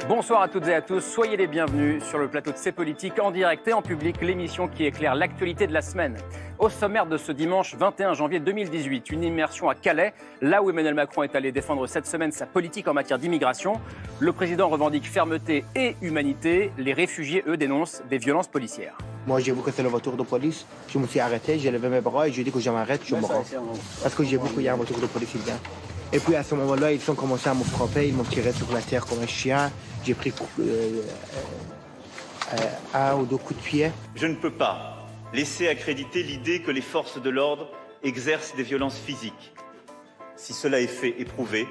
Bonsoir à toutes et à tous, soyez les bienvenus sur le plateau de C'est Politique en direct et en public, l'émission qui éclaire l'actualité de la semaine. Au sommaire de ce dimanche 21 janvier 2018, une immersion à Calais, là où Emmanuel Macron est allé défendre cette semaine sa politique en matière d'immigration. Le président revendique fermeté et humanité, les réfugiés, eux, dénoncent des violences policières. Moi, j'ai vu que c'était le voiture de police. Je me suis arrêté, j'ai levé mes bras et j'ai dit que je m'arrête, je me rends. Parce que j'ai vu qu'il y a un voiture de police qui vient. Et puis à ce moment-là, ils ont commencé à me frapper, ils m'ont tiré sur la terre comme un chien. J'ai pris un ou deux coups de pied. Je ne peux pas laisser accréditer l'idée que les forces de l'ordre exercent des violences physiques. Si cela est fait et prouvé,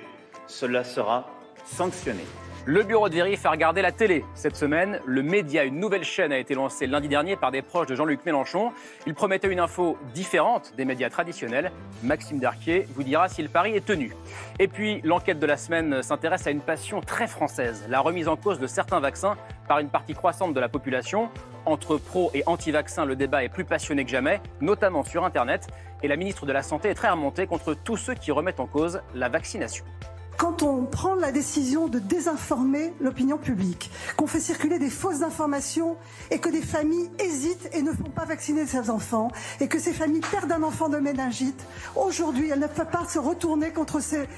cela sera sanctionné. Le bureau de vérif a regardé la télé. Cette semaine, le Média, une nouvelle chaîne, a été lancée lundi dernier par des proches de Jean-Luc Mélenchon. Il promettait une info différente des médias traditionnels. Maxime Darquier vous dira si le pari est tenu. Et puis, l'enquête de la semaine s'intéresse à une passion très française, la remise en cause de certains vaccins par une partie croissante de la population. Entre pro et anti-vaccins, le débat est plus passionné que jamais, notamment sur Internet. Et la ministre de la Santé est très remontée contre tous ceux qui remettent en cause la vaccination. Quand on prend la décision de désinformer l'opinion publique, qu'on fait circuler des fausses informations et que des familles hésitent et ne font pas vacciner leurs enfants et que ces familles perdent un enfant de méningite, aujourd'hui, elles ne peuvent pas se retourner contre ces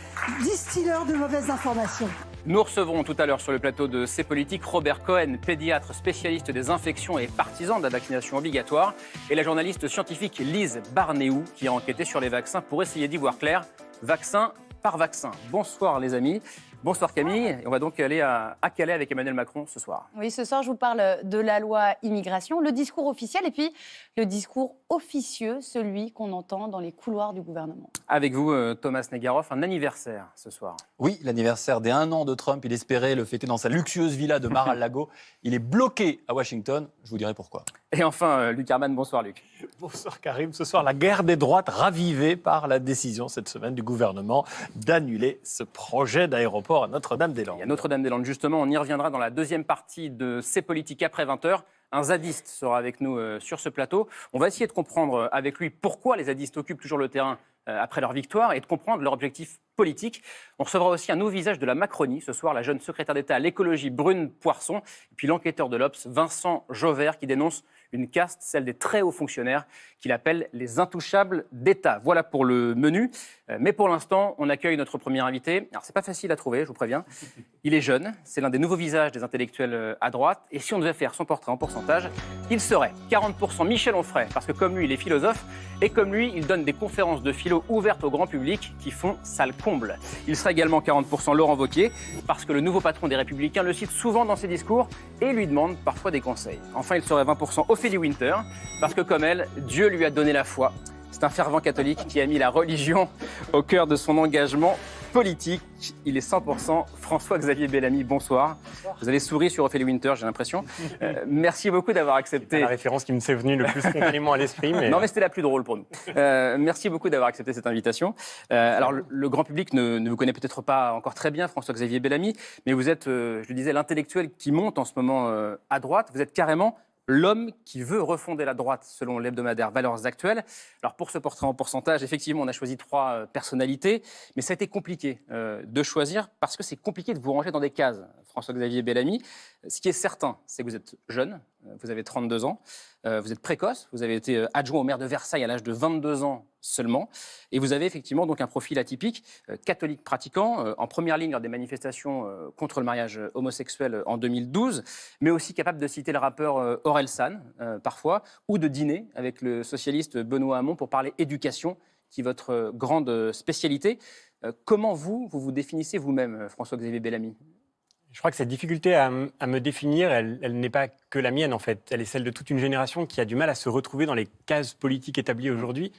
distilleurs de mauvaises informations. Nous recevrons tout à l'heure sur le plateau de C'est Politique Robert Cohen, pédiatre spécialiste des infections et partisan de la vaccination obligatoire, et la journaliste scientifique Lise Barnéou qui a enquêté sur les vaccins pour essayer d'y voir clair. Vaccin par vaccin. Bonsoir les amis. Bonsoir Camille. Et on va donc aller à Calais avec Emmanuel Macron ce soir. Oui, ce soir, je vous parle de la loi immigration, le discours officiel et puis le discours officieux, celui qu'on entend dans les couloirs du gouvernement. Avec vous, Thomas Negaroff, un anniversaire ce soir. Oui, l'anniversaire des 1 an de Trump. Il espérait le fêter dans sa luxueuse villa de Mar-a-Lago. Il est bloqué à Washington. Je vous dirai pourquoi. Et enfin, Luc Hermann. Bonsoir Luc. Bonsoir Karim. Ce soir, la guerre des droites ravivée par la décision cette semaine du gouvernement d'annuler ce projet d'aéroport à Notre-Dame-des-Landes. Et à Notre-Dame-des-Landes, justement, on y reviendra dans la deuxième partie de C'est Politique après 20h. Un zadiste sera avec nous sur ce plateau. On va essayer de comprendre avec lui pourquoi les zadistes occupent toujours le terrain après leur victoire et de comprendre leur objectif politique. On recevra aussi un nouveau visage de la Macronie. Ce soir, la jeune secrétaire d'État à l'écologie Brune Poirson. Et puis l'enquêteur de l'Obs, Vincent Jauvert, qui dénonce une caste, celle des très hauts fonctionnaires, qu'il appelle les intouchables d'État. Voilà pour le menu. Mais pour l'instant, on accueille notre premier invité. Alors, c'est pas facile à trouver, je vous préviens. Il est jeune, c'est l'un des nouveaux visages des intellectuels à droite. Et si on devait faire son portrait en pourcentage, il serait 40% Michel Onfray, parce que comme lui, il est philosophe, et comme lui, il donne des conférences de philo ouvertes au grand public qui font salle comble. Il serait également 40% Laurent Wauquiez, parce que le nouveau patron des Républicains le cite souvent dans ses discours et lui demande parfois des conseils. Enfin, il serait 20% Ophélie Winter, parce que comme elle, Dieu lui a donné la foi. C'est un fervent catholique qui a mis la religion au cœur de son engagement politique. Il est 100% François-Xavier Bellamy. Bonsoir. Vous avez souri sur Ophélie Winter, j'ai l'impression. Merci beaucoup d'avoir accepté. C'est la référence qui me s'est venue le plus spontanément à l'esprit. Mais... Non, mais c'était la plus drôle pour nous. Merci beaucoup d'avoir accepté cette invitation. Alors, le grand public ne vous connaît peut-être pas encore très bien, François-Xavier Bellamy, mais vous êtes, je le disais, l'intellectuel qui monte en ce moment à droite. Vous êtes carrément l'homme qui veut refonder la droite, selon l'hebdomadaire Valeurs Actuelles. Alors, pour ce portrait en pourcentage, effectivement, on a choisi 3 personnalités, mais ça a été compliqué de choisir parce que c'est compliqué de vous ranger dans des cases, François-Xavier Bellamy. Ce qui est certain, c'est que vous êtes jeune, vous avez 32 ans, vous êtes précoce, vous avez été adjoint au maire de Versailles à l'âge de 22 ans seulement, et vous avez effectivement donc un profil atypique, catholique pratiquant, en première ligne lors des manifestations contre le mariage homosexuel en 2012, mais aussi capable de citer le rappeur Orelsan, parfois, ou de dîner avec le socialiste Benoît Hamon pour parler éducation, qui est votre grande spécialité. Comment vous définissez vous-même, François-Xavier Bellamy ? Je crois que cette difficulté à me définir, elle n'est pas que la mienne en fait. Elle est celle de toute une génération qui a du mal à se retrouver dans les cases politiques établies aujourd'hui.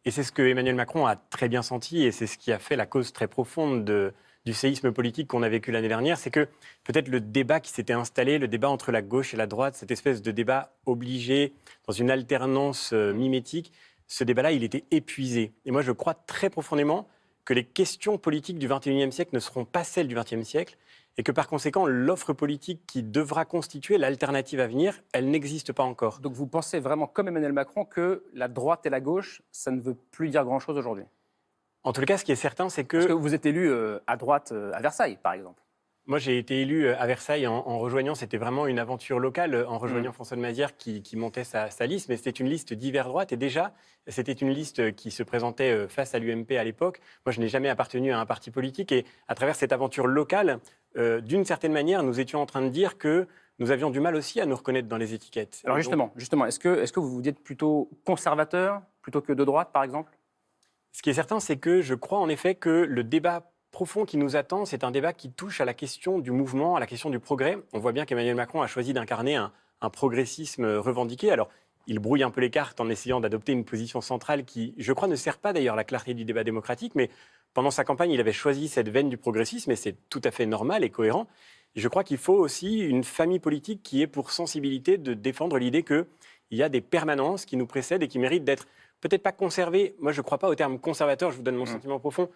Et c'est ce que Emmanuel Macron a très bien senti et c'est ce qui a fait la cause très profonde du séisme politique qu'on a vécu l'année dernière. C'est que peut-être le débat qui s'était installé, le débat entre la gauche et la droite, cette espèce de débat obligé dans une alternance mimétique, ce débat-là, il était épuisé. Et moi, je crois très profondément que les questions politiques du XXIe siècle ne seront pas celles du XXe siècle et que par conséquent, l'offre politique qui devra constituer l'alternative à venir, elle n'existe pas encore. Donc vous pensez vraiment, comme Emmanuel Macron, que la droite et la gauche, ça ne veut plus dire grand-chose aujourd'hui ? En tout cas, ce qui est certain, c'est que... Parce que vous êtes élu à droite à Versailles, par exemple. Moi, j'ai été élu à Versailles en rejoignant, c'était vraiment une aventure locale, en rejoignant François de Mazières qui montait sa liste, mais c'était une liste d'hiver-droite, et déjà, c'était une liste qui se présentait face à l'UMP à l'époque. Moi, je n'ai jamais appartenu à un parti politique, et à travers cette aventure locale, d'une certaine manière, nous étions en train de dire que nous avions du mal aussi à nous reconnaître dans les étiquettes. Alors justement, est-ce que vous vous êtes plutôt conservateur plutôt que de droite, par exemple? Ce qui est certain, c'est que je crois en effet que le débat profond qui nous attend, c'est un débat qui touche à la question du mouvement, à la question du progrès. On voit bien qu'Emmanuel Macron a choisi d'incarner un progressisme revendiqué. Alors, il brouille un peu les cartes en essayant d'adopter une position centrale qui, je crois, ne sert pas d'ailleurs la clarté du débat démocratique, mais pendant sa campagne, il avait choisi cette veine du progressisme, et c'est tout à fait normal et cohérent. Et je crois qu'il faut aussi une famille politique qui ait pour sensibilité de défendre l'idée qu'il y a des permanences qui nous précèdent et qui méritent d'être peut-être pas conservées. Moi, je ne crois pas au terme conservateur, je vous donne mon sentiment profond.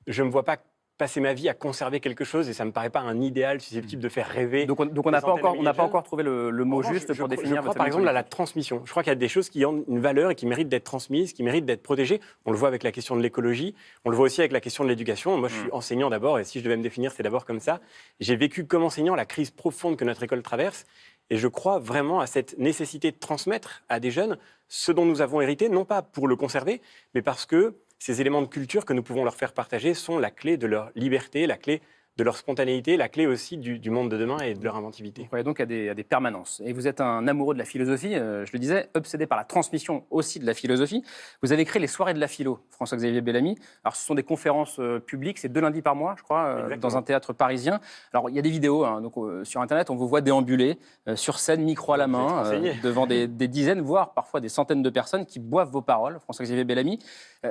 Je ne me vois pas passer ma vie à conserver quelque chose, et ça ne me paraît pas un idéal susceptible de faire rêver. Donc on n'a pas encore trouvé le mot juste pour définir. Je crois par exemple à la transmission. Je crois qu'il y a des choses qui ont une valeur et qui méritent d'être transmises, qui méritent d'être protégées. On le voit avec la question de l'écologie, on le voit aussi avec la question de l'éducation. Moi, je suis enseignant d'abord, et si je devais me définir, c'est d'abord comme ça. J'ai vécu comme enseignant la crise profonde que notre école traverse, et je crois vraiment à cette nécessité de transmettre à des jeunes ce dont nous avons hérité, non pas pour le conserver, mais parce que ces éléments de culture que nous pouvons leur faire partager sont la clé de leur liberté, la clé de leur spontanéité, la clé aussi du monde de demain et de leur inventivité. Vous croyez donc à des permanences. Et vous êtes un amoureux de la philosophie, je le disais, obsédé par la transmission aussi de la philosophie. Vous avez créé les soirées de la philo, François-Xavier Bellamy. Alors ce sont des conférences publiques, c'est 2 lundis par mois, je crois, dans un théâtre parisien. Alors il y a des vidéos, donc, sur Internet, on vous voit déambuler sur scène, micro à la main, devant des dizaines, voire parfois des centaines de personnes qui boivent vos paroles, François-Xavier Bellamy.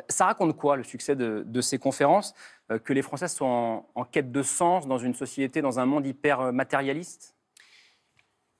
Ça raconte quoi, le succès de ces conférences? Que les Français sont en quête de sens dans une société, dans un monde hyper matérialiste?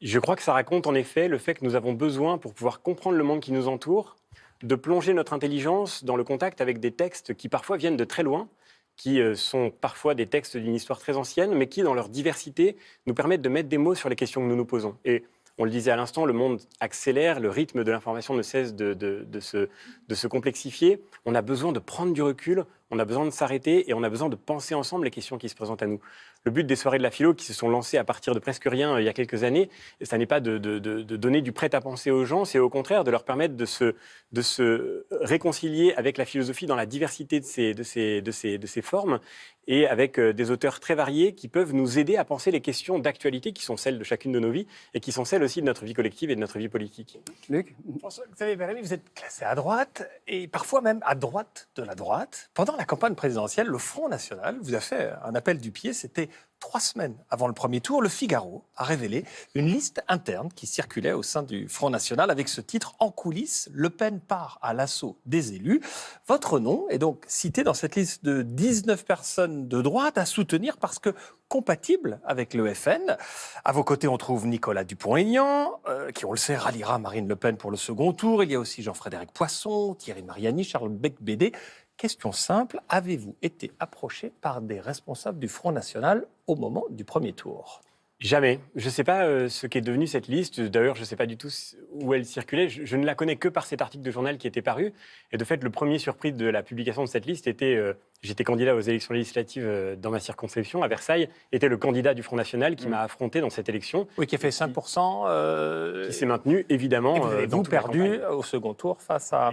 Je crois que ça raconte en effet le fait que nous avons besoin, pour pouvoir comprendre le monde qui nous entoure, de plonger notre intelligence dans le contact avec des textes qui parfois viennent de très loin, qui sont parfois des textes d'une histoire très ancienne, mais qui, dans leur diversité, nous permettent de mettre des mots sur les questions que nous nous posons. Et on le disait à l'instant, le monde accélère, le rythme de l'information ne cesse de se complexifier. On a besoin de prendre du recul, on a besoin de s'arrêter et on a besoin de penser ensemble les questions qui se présentent à nous. Le but des soirées de la philo, qui se sont lancées à partir de presque rien il y a quelques années, ça n'est pas de donner du prêt-à-penser aux gens, c'est au contraire de leur permettre de se réconcilier avec la philosophie dans la diversité de ses formes, et avec des auteurs très variés qui peuvent nous aider à penser les questions d'actualité qui sont celles de chacune de nos vies et qui sont celles aussi de notre vie collective et de notre vie politique. Luc? François-Xavier Bellamy, vous êtes classé à droite, et parfois même à droite de la droite. Pendant la campagne présidentielle, le Front National vous a fait un appel du pied. C'était 3 semaines avant le premier tour. Le Figaro a révélé une liste interne qui circulait au sein du Front National avec ce titre: en coulisses, Le Pen part à l'assaut des élus. Votre nom est donc cité dans cette liste de 19 personnes de droite à soutenir parce que compatible avec le FN. À vos côtés, on trouve Nicolas Dupont-Aignan, qui, on le sait, ralliera Marine Le Pen pour le second tour. Il y a aussi Jean-Frédéric Poisson, Thierry Mariani, Charles Becbédé. Question simple, avez-vous été approché par des responsables du Front National au moment du premier tour? Jamais. Je ne sais pas ce qu'est devenu cette liste. D'ailleurs, je ne sais pas du tout où elle circulait. Je ne la connais que par cet article de journal qui était paru. Et de fait, le premier surpris de la publication de cette liste était... J'étais candidat aux élections législatives dans ma circonscription, à Versailles, était le candidat du Front National qui m'a affronté dans cette élection. Oui, qui a fait 5%. Qui s'est maintenu, évidemment. Et vous avez perdu au second tour face à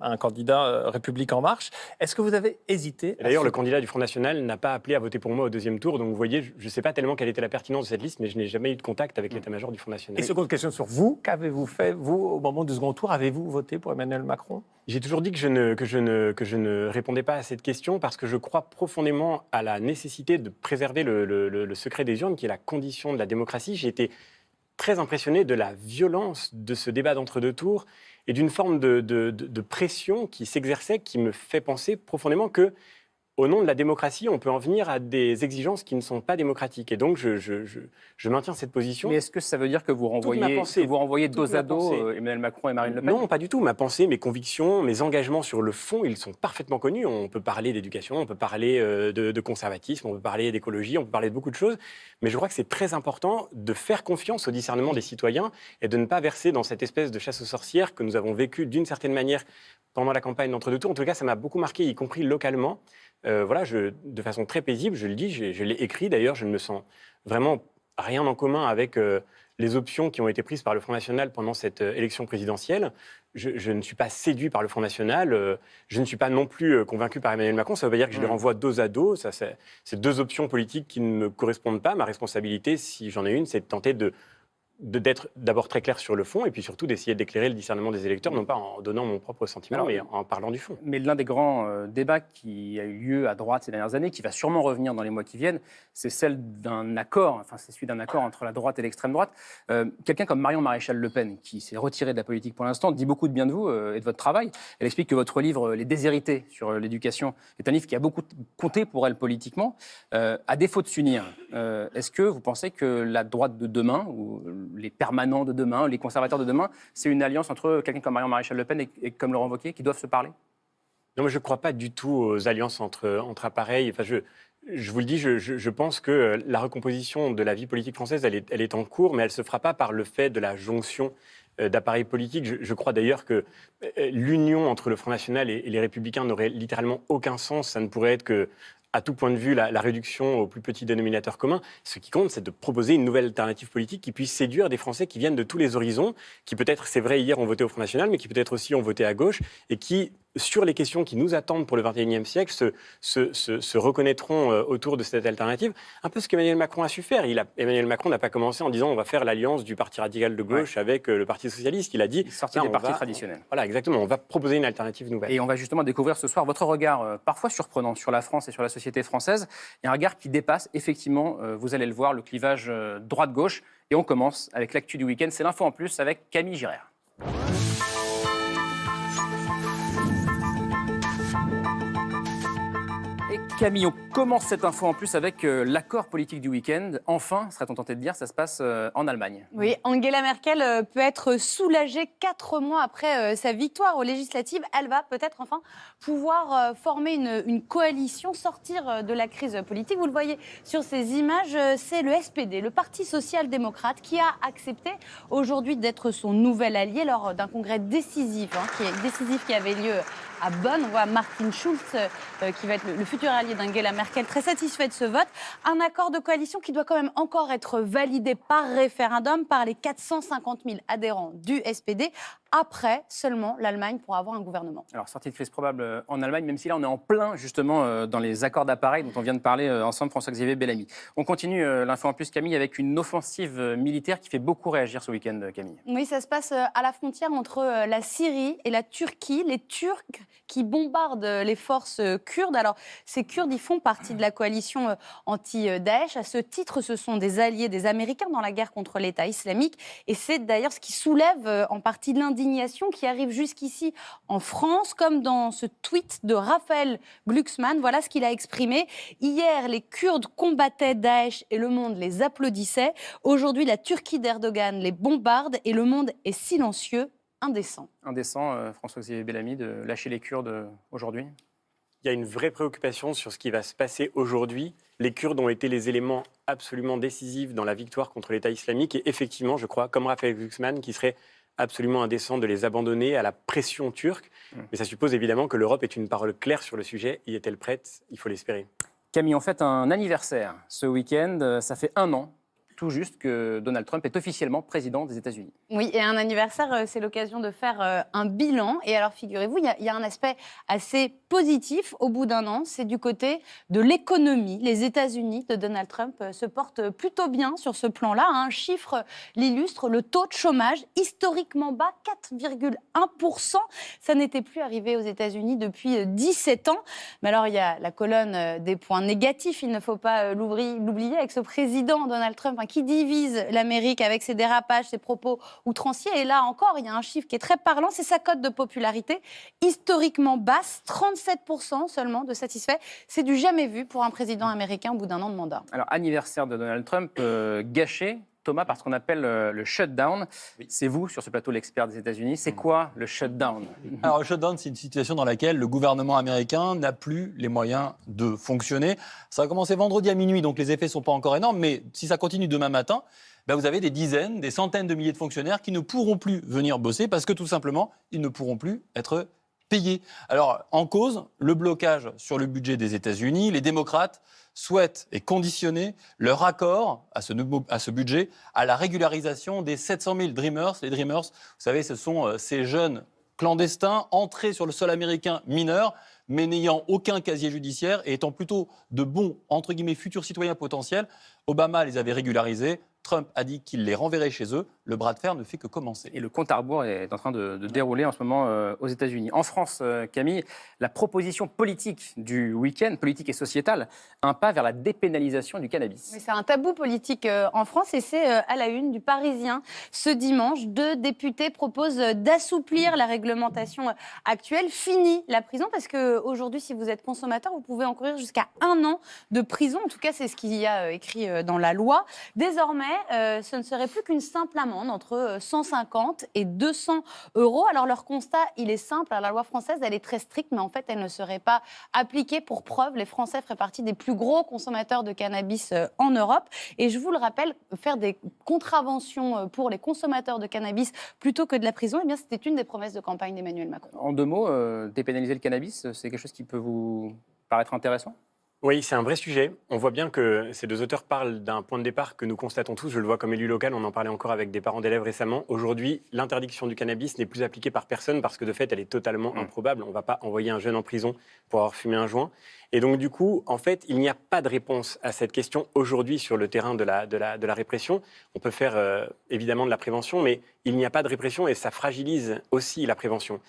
un candidat République En Marche. Est-ce que vous avez hésité? D'ailleurs, le candidat du Front National n'a pas appelé à voter pour moi au deuxième tour. Donc vous voyez, je ne sais pas tellement quelle était la pertinence de cette liste, mais je n'ai jamais eu de contact avec l'état-major du Front National. Et seconde question sur vous, qu'avez-vous fait, vous, au moment du second tour? Avez-vous voté pour Emmanuel Macron? J'ai toujours dit que je ne répondais pas à cette question parce que je crois profondément à la nécessité de préserver le secret des urnes, qui est la condition de la démocratie. J'ai été très impressionné de la violence de ce débat d'entre-deux tours et d'une forme de pression qui s'exerçait, qui me fait penser profondément que, au nom de la démocratie, on peut en venir à des exigences qui ne sont pas démocratiques. Et donc, je maintiens cette position. Mais est-ce que ça veut dire que vous renvoyez dos à dos Emmanuel Macron et Marine Le Pen? Non, pas du tout. Ma pensée, mes convictions, mes engagements sur le fond, ils sont parfaitement connus. On peut parler d'éducation, on peut parler de conservatisme, on peut parler d'écologie, on peut parler de beaucoup de choses. Mais je crois que c'est très important de faire confiance au discernement des citoyens et de ne pas verser dans cette espèce de chasse aux sorcières que nous avons vécue d'une certaine manière pendant la campagne d'entre-deux tours. En tout cas, ça m'a beaucoup marqué, y compris localement, de façon très paisible, je le dis, je l'ai écrit d'ailleurs, je ne me sens vraiment rien en commun avec les options qui ont été prises par le Front National pendant cette élection présidentielle. Je ne suis pas séduit par le Front National, je ne suis pas non plus convaincu par Emmanuel Macron, ça veut pas dire que je les renvoie dos à dos, c'est deux options politiques qui ne me correspondent pas. Ma responsabilité, si j'en ai une, c'est de tenter d'être d'abord très clair sur le fond et puis surtout d'essayer d'éclairer le discernement des électeurs, non pas en donnant mon propre sentiment, mais en parlant du fond. Mais l'un des grands débats qui a eu lieu à droite ces dernières années, qui va sûrement revenir dans les mois qui viennent, c'est c'est celui d'un accord entre la droite et l'extrême droite. Quelqu'un comme Marion Maréchal Le Pen, qui s'est retirée de la politique pour l'instant, dit beaucoup de bien de vous et de votre travail. Elle explique que votre livre, Les Déshérités sur l'éducation, est un livre qui a beaucoup compté pour elle politiquement. À défaut de s'unir, est-ce que vous pensez que la droite de demain, ou les permanents de demain, les conservateurs de demain, c'est une alliance entre quelqu'un comme Marion Maréchal Le Pen et comme Laurent Wauquiez qui doivent se parler? Non, mais je ne crois pas du tout aux alliances entre appareils. Enfin, je vous le dis, je pense que la recomposition de la vie politique française, elle est en cours, mais elle ne se fera pas par le fait de la jonction d'appareils politiques. Je crois d'ailleurs que l'union entre le Front National et les Républicains n'aurait littéralement aucun sens. Ça ne pourrait être que, à tout point de vue, la réduction au plus petit dénominateur commun. Ce qui compte, c'est de proposer une nouvelle alternative politique qui puisse séduire des Français qui viennent de tous les horizons, qui peut-être, c'est vrai, hier ont voté au Front National, mais qui peut-être aussi ont voté à gauche, et qui, sur les questions qui nous attendent pour le XXIe siècle, se reconnaîtront autour de cette alternative. Un peu ce qu'Emmanuel Macron a su faire. Emmanuel Macron n'a pas commencé en disant on va faire l'alliance du Parti radical de gauche avec le Parti socialiste. Il a dit... Sortir des partis traditionnels. Voilà, exactement. On va proposer une alternative nouvelle. Et on va justement découvrir ce soir votre regard parfois surprenant sur la France et sur la société française. Et un regard qui dépasse effectivement, vous allez le voir, le clivage droite-gauche. Et on commence avec l'actu du week-end. C'est l'info en plus avec Camille Girard. Et Camille, on commence cette info en plus avec l'accord politique du week-end. Enfin, serait-on tenté de dire, ça se passe en Allemagne. Oui, Angela Merkel peut être soulagée 4 mois après sa victoire aux législatives. Elle va peut-être enfin pouvoir former une coalition, sortir de la crise politique. Vous le voyez sur ces images, c'est le SPD, le Parti social-démocrate, qui a accepté aujourd'hui d'être son nouvel allié lors d'un congrès décisif, qui avait lieu à Bonn. On voit Martin Schulz, qui va être le futur allié d'Angela Merkel, très satisfait de ce vote. Un accord de coalition qui doit quand même encore être validé par référendum par les 450 000 adhérents du SPD. Après, seulement, l'Allemagne pourra avoir un gouvernement. Alors, sortie de crise probable en Allemagne, même si là, on est en plein, justement, dans les accords d'appareil dont on vient de parler ensemble, François-Xavier Bellamy. On continue l'info en plus, Camille, avec une offensive militaire qui fait beaucoup réagir ce week-end, Camille. Oui, ça se passe à la frontière entre la Syrie et la Turquie. Les Turcs qui bombardent les forces kurdes. Alors, ces Kurdes, ils font partie de la coalition anti-Daesh. À ce titre, ce sont des alliés des Américains dans la guerre contre l'État islamique. Et c'est d'ailleurs ce qui soulève en partie l'indignation qui arrive jusqu'ici en France, comme dans ce tweet de Raphaël Glucksmann. Voilà ce qu'il a exprimé. Hier, les Kurdes combattaient Daesh et le monde les applaudissait. Aujourd'hui, la Turquie d'Erdogan les bombarde et le monde est silencieux. Indécent. Indécent, François-Xavier Bellamy, de lâcher les Kurdes aujourd'hui? Il y a une vraie préoccupation sur ce qui va se passer aujourd'hui. Les Kurdes ont été les éléments absolument décisifs dans la victoire contre l'État islamique. Et effectivement, je crois, comme Raphaël Glucksmann, qu'il serait absolument indécent de les abandonner à la pression turque. Mais ça suppose évidemment que l'Europe ait une parole claire sur le sujet. Y est-elle prête? Il faut l'espérer. Camille, on fête un anniversaire ce week-end. Ça fait 1 an. Tout juste que Donald Trump est officiellement président des États-Unis. Oui, et un anniversaire, c'est l'occasion de faire un bilan. Et alors, figurez-vous, il y a un aspect assez positif au bout d'1 an. C'est du côté de l'économie. Les États-Unis de Donald Trump se portent plutôt bien sur ce plan-là. Un chiffre l'illustre, le taux de chômage historiquement bas, 4,1%. Ça n'était plus arrivé aux États-Unis depuis 17 ans. Mais alors, il y a la colonne des points négatifs. Il ne faut pas l'oublier avec ce président Donald Trump qui divise l'Amérique avec ses dérapages, ses propos outranciers. Et là encore, il y a un chiffre qui est très parlant, c'est sa cote de popularité, historiquement basse, 37% seulement de satisfaits. C'est du jamais vu pour un président américain au bout d'1 an de mandat. Alors, anniversaire de Donald Trump gâché, Thomas, par ce qu'on appelle le shutdown. Oui. C'est vous, sur ce plateau, l'expert des États-Unis. C'est quoi le shutdown? Alors, le shutdown, c'est une situation dans laquelle le gouvernement américain n'a plus les moyens de fonctionner. Ça a commencé vendredi à minuit, donc les effets ne sont pas encore énormes. Mais si ça continue demain matin, vous avez des dizaines, des centaines de milliers de fonctionnaires qui ne pourront plus venir bosser parce que, tout simplement, ils ne pourront plus être payer. Alors, en cause, le blocage sur le budget des États-Unis. Les démocrates souhaitent et conditionner leur accord à ce budget à la régularisation des 700 000 Dreamers. Les Dreamers, vous savez, ce sont ces jeunes clandestins entrés sur le sol américain mineurs, mais n'ayant aucun casier judiciaire et étant plutôt de bons, entre guillemets, futurs citoyens potentiels. Obama les avait régularisés. Trump a dit qu'il les renverrait chez eux. Le bras de fer ne fait que commencer. Et le compte à rebours est en train de dérouler en ce moment aux États-Unis. En France, Camille, la proposition politique du week-end, politique et sociétale, un pas vers la dépénalisation du cannabis. Mais c'est un tabou politique en France et c'est à la une du Parisien. Ce dimanche, 2 députés proposent d'assouplir la réglementation actuelle. Fini la prison parce qu'aujourd'hui, si vous êtes consommateur, vous pouvez encourir jusqu'à 1 an de prison. En tout cas, c'est ce qu'il y a écrit dans la loi. Désormais, ce ne serait plus qu'une simple amende entre 150 et 200 €. Alors leur constat, il est simple. La loi française, elle est très stricte, mais en fait, elle ne serait pas appliquée. Pour preuve, les Français feraient partie des plus gros consommateurs de cannabis en Europe. Et je vous le rappelle, faire des contraventions pour les consommateurs de cannabis plutôt que de la prison, eh bien, c'était une des promesses de campagne d'Emmanuel Macron. En 2 mots, dépénaliser le cannabis, c'est quelque chose qui peut vous paraître intéressant ? Oui, c'est un vrai sujet. On voit bien que ces 2 auteurs parlent d'un point de départ que nous constatons tous. Je le vois comme élu local, on en parlait encore avec des parents d'élèves récemment. Aujourd'hui, l'interdiction du cannabis n'est plus appliquée par personne parce que de fait, elle est totalement improbable. On ne va pas envoyer un jeune en prison pour avoir fumé un joint. Et donc du coup, en fait, il n'y a pas de réponse à cette question aujourd'hui sur le terrain de la répression. On peut faire évidemment de la prévention, mais il n'y a pas de répression et ça fragilise aussi la prévention.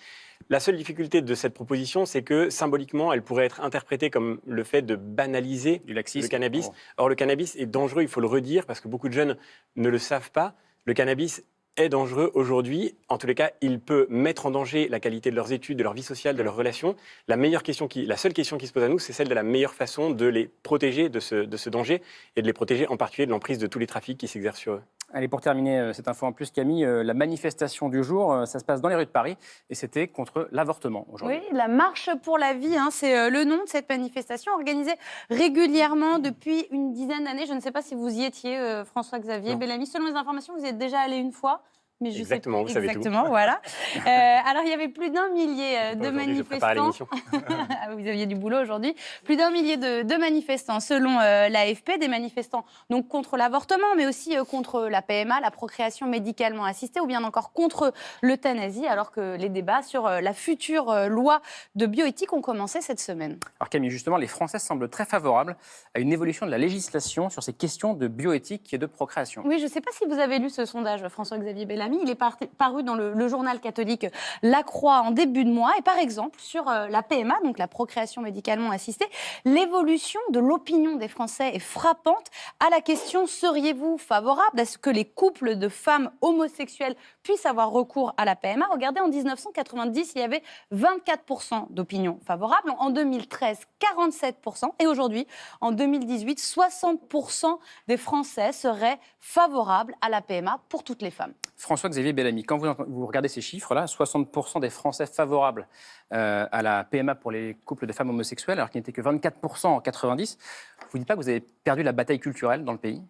La seule difficulté de cette proposition, c'est que symboliquement, elle pourrait être interprétée comme le fait de banaliser le cannabis. Or, le cannabis est dangereux, il faut le redire, parce que beaucoup de jeunes ne le savent pas. Le cannabis est dangereux aujourd'hui. En tous les cas, il peut mettre en danger la qualité de leurs études, de leur vie sociale, de leurs relations. La seule question qui se pose à nous, c'est celle de la meilleure façon de les protéger de ce danger et de les protéger en particulier de l'emprise de tous les trafics qui s'exercent sur eux. Allez, pour terminer cette info en plus, Camille, la manifestation du jour, ça se passe dans les rues de Paris et c'était contre l'avortement aujourd'hui. Oui, la marche pour la vie, c'est le nom de cette manifestation organisée régulièrement depuis une dizaine d'années. Je ne sais pas si vous y étiez, François-Xavier Bellamy. Selon les informations, vous y êtes déjà allé une fois. Mais je exactement, vous savez tout. Exactement, voilà. Alors, il y avait plus d'1 millier de manifestants. Vous aviez du boulot aujourd'hui. Plus d'1 millier de manifestants, selon l'AFP, des manifestants donc contre l'avortement, mais aussi contre la PMA, la procréation médicalement assistée, ou bien encore contre l'euthanasie, alors que les débats sur la future loi de bioéthique ont commencé cette semaine. Alors Camille, justement, les Français semblent très favorables à une évolution de la législation sur ces questions de bioéthique et de procréation. Oui, je ne sais pas si vous avez lu ce sondage, François-Xavier Bellamy. Il est paru dans le journal catholique La Croix en début de mois. Et par exemple, sur la PMA, donc la procréation médicalement assistée, l'évolution de l'opinion des Français est frappante. À la question « Seriez-vous favorable à ce que les couples de femmes homosexuelles puissent avoir recours à la PMA ?» Regardez, en 1990, il y avait 24% d'opinion favorable. En 2013, 47%. Et aujourd'hui, en 2018, 60% des Français seraient favorables à la PMA pour toutes les femmes. François-Xavier Bellamy, quand vous regardez ces chiffres-là, 60% des Français favorables à la PMA pour les couples de femmes homosexuelles, alors qu'il n'était que 24% en 90, vous ne dites pas que vous avez perdu la bataille culturelle dans le pays ?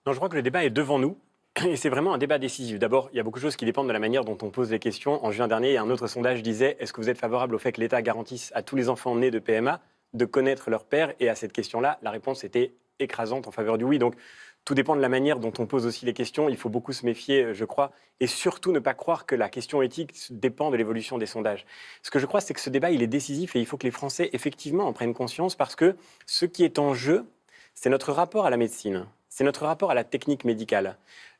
Non, je crois que le débat est devant nous. Et c'est vraiment un débat décisif. D'abord, il y a beaucoup de choses qui dépendent de la manière dont on pose les questions. En juin dernier, un autre sondage disait « Est-ce que vous êtes favorable au fait que l'État garantisse à tous les enfants nés de PMA de connaître leur père ?» Et à cette question-là, la réponse était écrasante en faveur du oui. Donc, tout dépend de la manière dont on pose aussi les questions. Il faut beaucoup se méfier, je crois, et surtout ne pas croire que la question éthique dépend de l'évolution des sondages. Ce que je crois, c'est que ce débat, il est décisif et il faut que les Français, effectivement, en prennent conscience parce que ce qui est en jeu, c'est notre rapport à la médecine, c'est notre rapport à la technique médicale.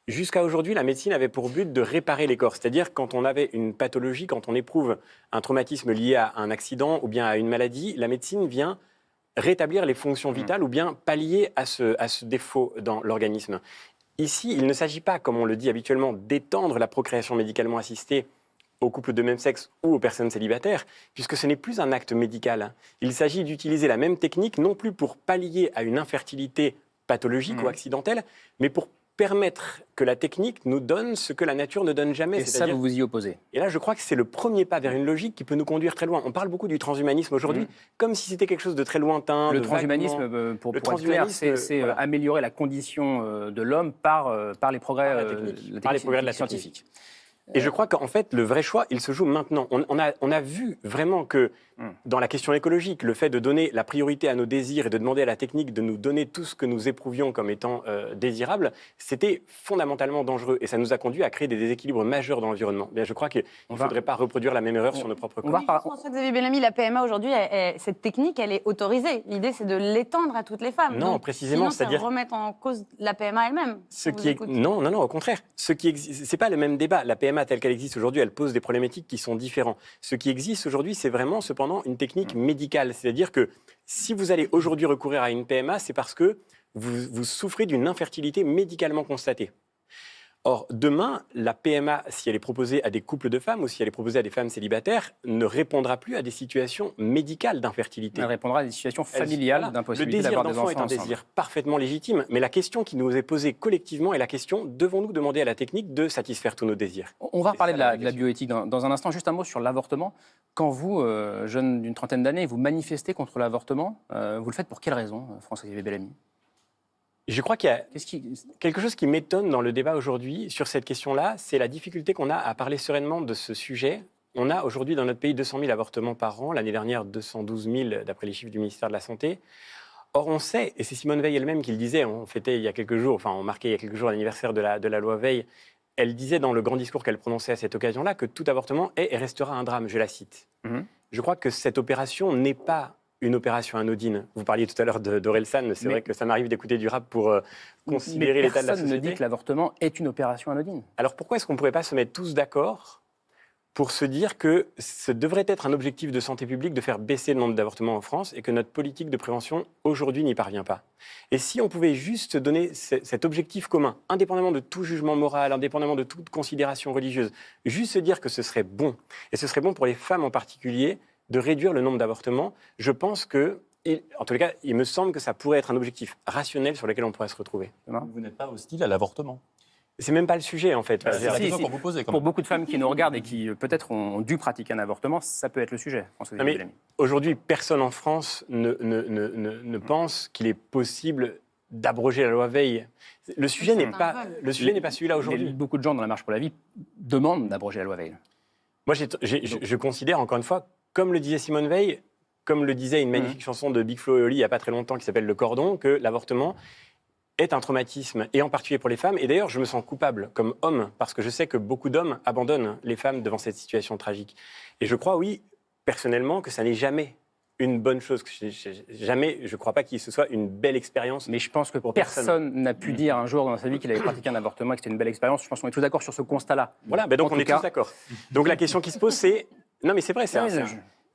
Jusqu'à aujourd'hui, la médecine avait pour but de réparer les corps, c'est-à-dire quand on avait une pathologie, quand on éprouve un traumatisme lié à un accident ou bien à une maladie, la médecine vient rétablir les fonctions vitales ou bien pallier à ce défaut dans l'organisme. Ici, il ne s'agit pas, comme on le dit habituellement, d'étendre la procréation médicalement assistée aux couples de même sexe ou aux personnes célibataires, puisque ce n'est plus un acte médical. Il s'agit d'utiliser la même technique, non plus pour pallier à une infertilité pathologique ou accidentelle, mais pour permettre que la technique nous donne ce que la nature ne donne jamais. Et ça, vous vous y opposez. Et là, je crois que c'est le premier pas vers une logique qui peut nous conduire très loin. On parle beaucoup du transhumanisme aujourd'hui, comme si c'était quelque chose de très lointain. Le transhumanisme, pour être clair, c'est améliorer la condition de l'homme par les progrès, par les progrès de la scientifique. Et je crois qu'en fait, le vrai choix, il se joue maintenant. On a vu vraiment que dans la question écologique, le fait de donner la priorité à nos désirs et de demander à la technique de nous donner tout ce que nous éprouvions comme étant désirable, c'était fondamentalement dangereux. Et ça nous a conduit à créer des déséquilibres majeurs dans l'environnement. Je crois qu'il ne faudrait pas reproduire la même erreur sur nos propres corps. François-Xavier Bellamy, la PMA aujourd'hui, cette technique, elle est autorisée. L'idée, c'est de l'étendre à toutes les femmes. Non, donc, précisément, c'est-à-dire remettre en cause la PMA elle-même. Non, au contraire. C'est pas le même débat. La PMA telle qu'elle existe aujourd'hui, elle pose des problématiques qui sont différentes. Ce qui existe aujourd'hui, c'est vraiment cependant une technique médicale. C'est-à-dire que si vous allez aujourd'hui recourir à une PMA, c'est parce que vous souffrez d'une infertilité médicalement constatée. Or, demain, la PMA, si elle est proposée à des couples de femmes ou si elle est proposée à des femmes célibataires, ne répondra plus à des situations médicales d'infertilité. Elle répondra à des situations familiales d'impossibilité d'avoir des enfants. Le désir d'enfant est un désir parfaitement légitime, mais la question qui nous est posée collectivement est la question, devons-nous demander à la technique de satisfaire tous nos désirs? On va reparler de la bioéthique dans un instant. Juste un mot sur l'avortement. Quand vous, jeune d'une trentaine d'années, vous manifestez contre l'avortement, vous le faites pour quelle raison, François-Xavier Bellamy? Je crois qu'il y a quelque chose qui m'étonne dans le débat aujourd'hui sur cette question-là, c'est la difficulté qu'on a à parler sereinement de ce sujet. On a aujourd'hui dans notre pays 200 000 avortements par an, l'année dernière 212 000 d'après les chiffres du ministère de la Santé. Or on sait, et c'est Simone Veil elle-même qui le disait, on fêtait il y a quelques jours, on marquait il y a quelques jours l'anniversaire de la loi Veil, elle disait dans le grand discours qu'elle prononçait à cette occasion-là que tout avortement est et restera un drame, je la cite. Je crois que cette opération n'est pas une opération anodine. Vous parliez tout à l'heure d'Orelsan, c'est vrai que ça m'arrive d'écouter du rap pour considérer l'état de la société. Personne ne dit que l'avortement est une opération anodine. Alors pourquoi est-ce qu'on ne pourrait pas se mettre tous d'accord pour se dire que ce devrait être un objectif de santé publique de faire baisser le nombre d'avortements en France et que notre politique de prévention aujourd'hui n'y parvient pas? Et si on pouvait juste donner cet objectif commun, indépendamment de tout jugement moral, indépendamment de toute considération religieuse, juste se dire que ce serait bon, et ce serait bon pour les femmes en particulier, de réduire le nombre d'avortements, je pense que, en tous les cas, il me semble que ça pourrait être un objectif rationnel sur lequel on pourrait se retrouver. Vous n'êtes pas hostile à l'avortement? C'est même pas le sujet, en fait. C'est la question qu'on vous posait. Pour beaucoup de femmes qui nous regardent et qui peut-être ont dû pratiquer un avortement, ça peut être le sujet, François Bellamy. Aujourd'hui, personne en France ne pense qu'il est possible d'abroger la loi Veil. Le sujet n'est pas celui-là aujourd'hui. Beaucoup de gens dans la marche pour la vie demandent d'abroger la loi Veil. Moi, je considère, encore une fois, comme le disait Simone Veil, comme le disait une magnifique chanson de Big Flo et Oli il n'y a pas très longtemps qui s'appelle Le Cordon, que l'avortement est un traumatisme, et en particulier pour les femmes. Et d'ailleurs, je me sens coupable comme homme, parce que je sais que beaucoup d'hommes abandonnent les femmes devant cette situation tragique. Et je crois, oui, personnellement, que ça n'est jamais une bonne chose. Jamais, je ne crois pas qu'il ce soit une belle expérience. Mais je pense que personne n'a pu dire un jour dans sa vie qu'il avait pratiqué un avortement et que c'était une belle expérience. Je pense qu'on est tous d'accord sur ce constat-là. Voilà, donc on est tous d'accord. Donc la question qui se pose, c'est... Non, mais c'est vrai,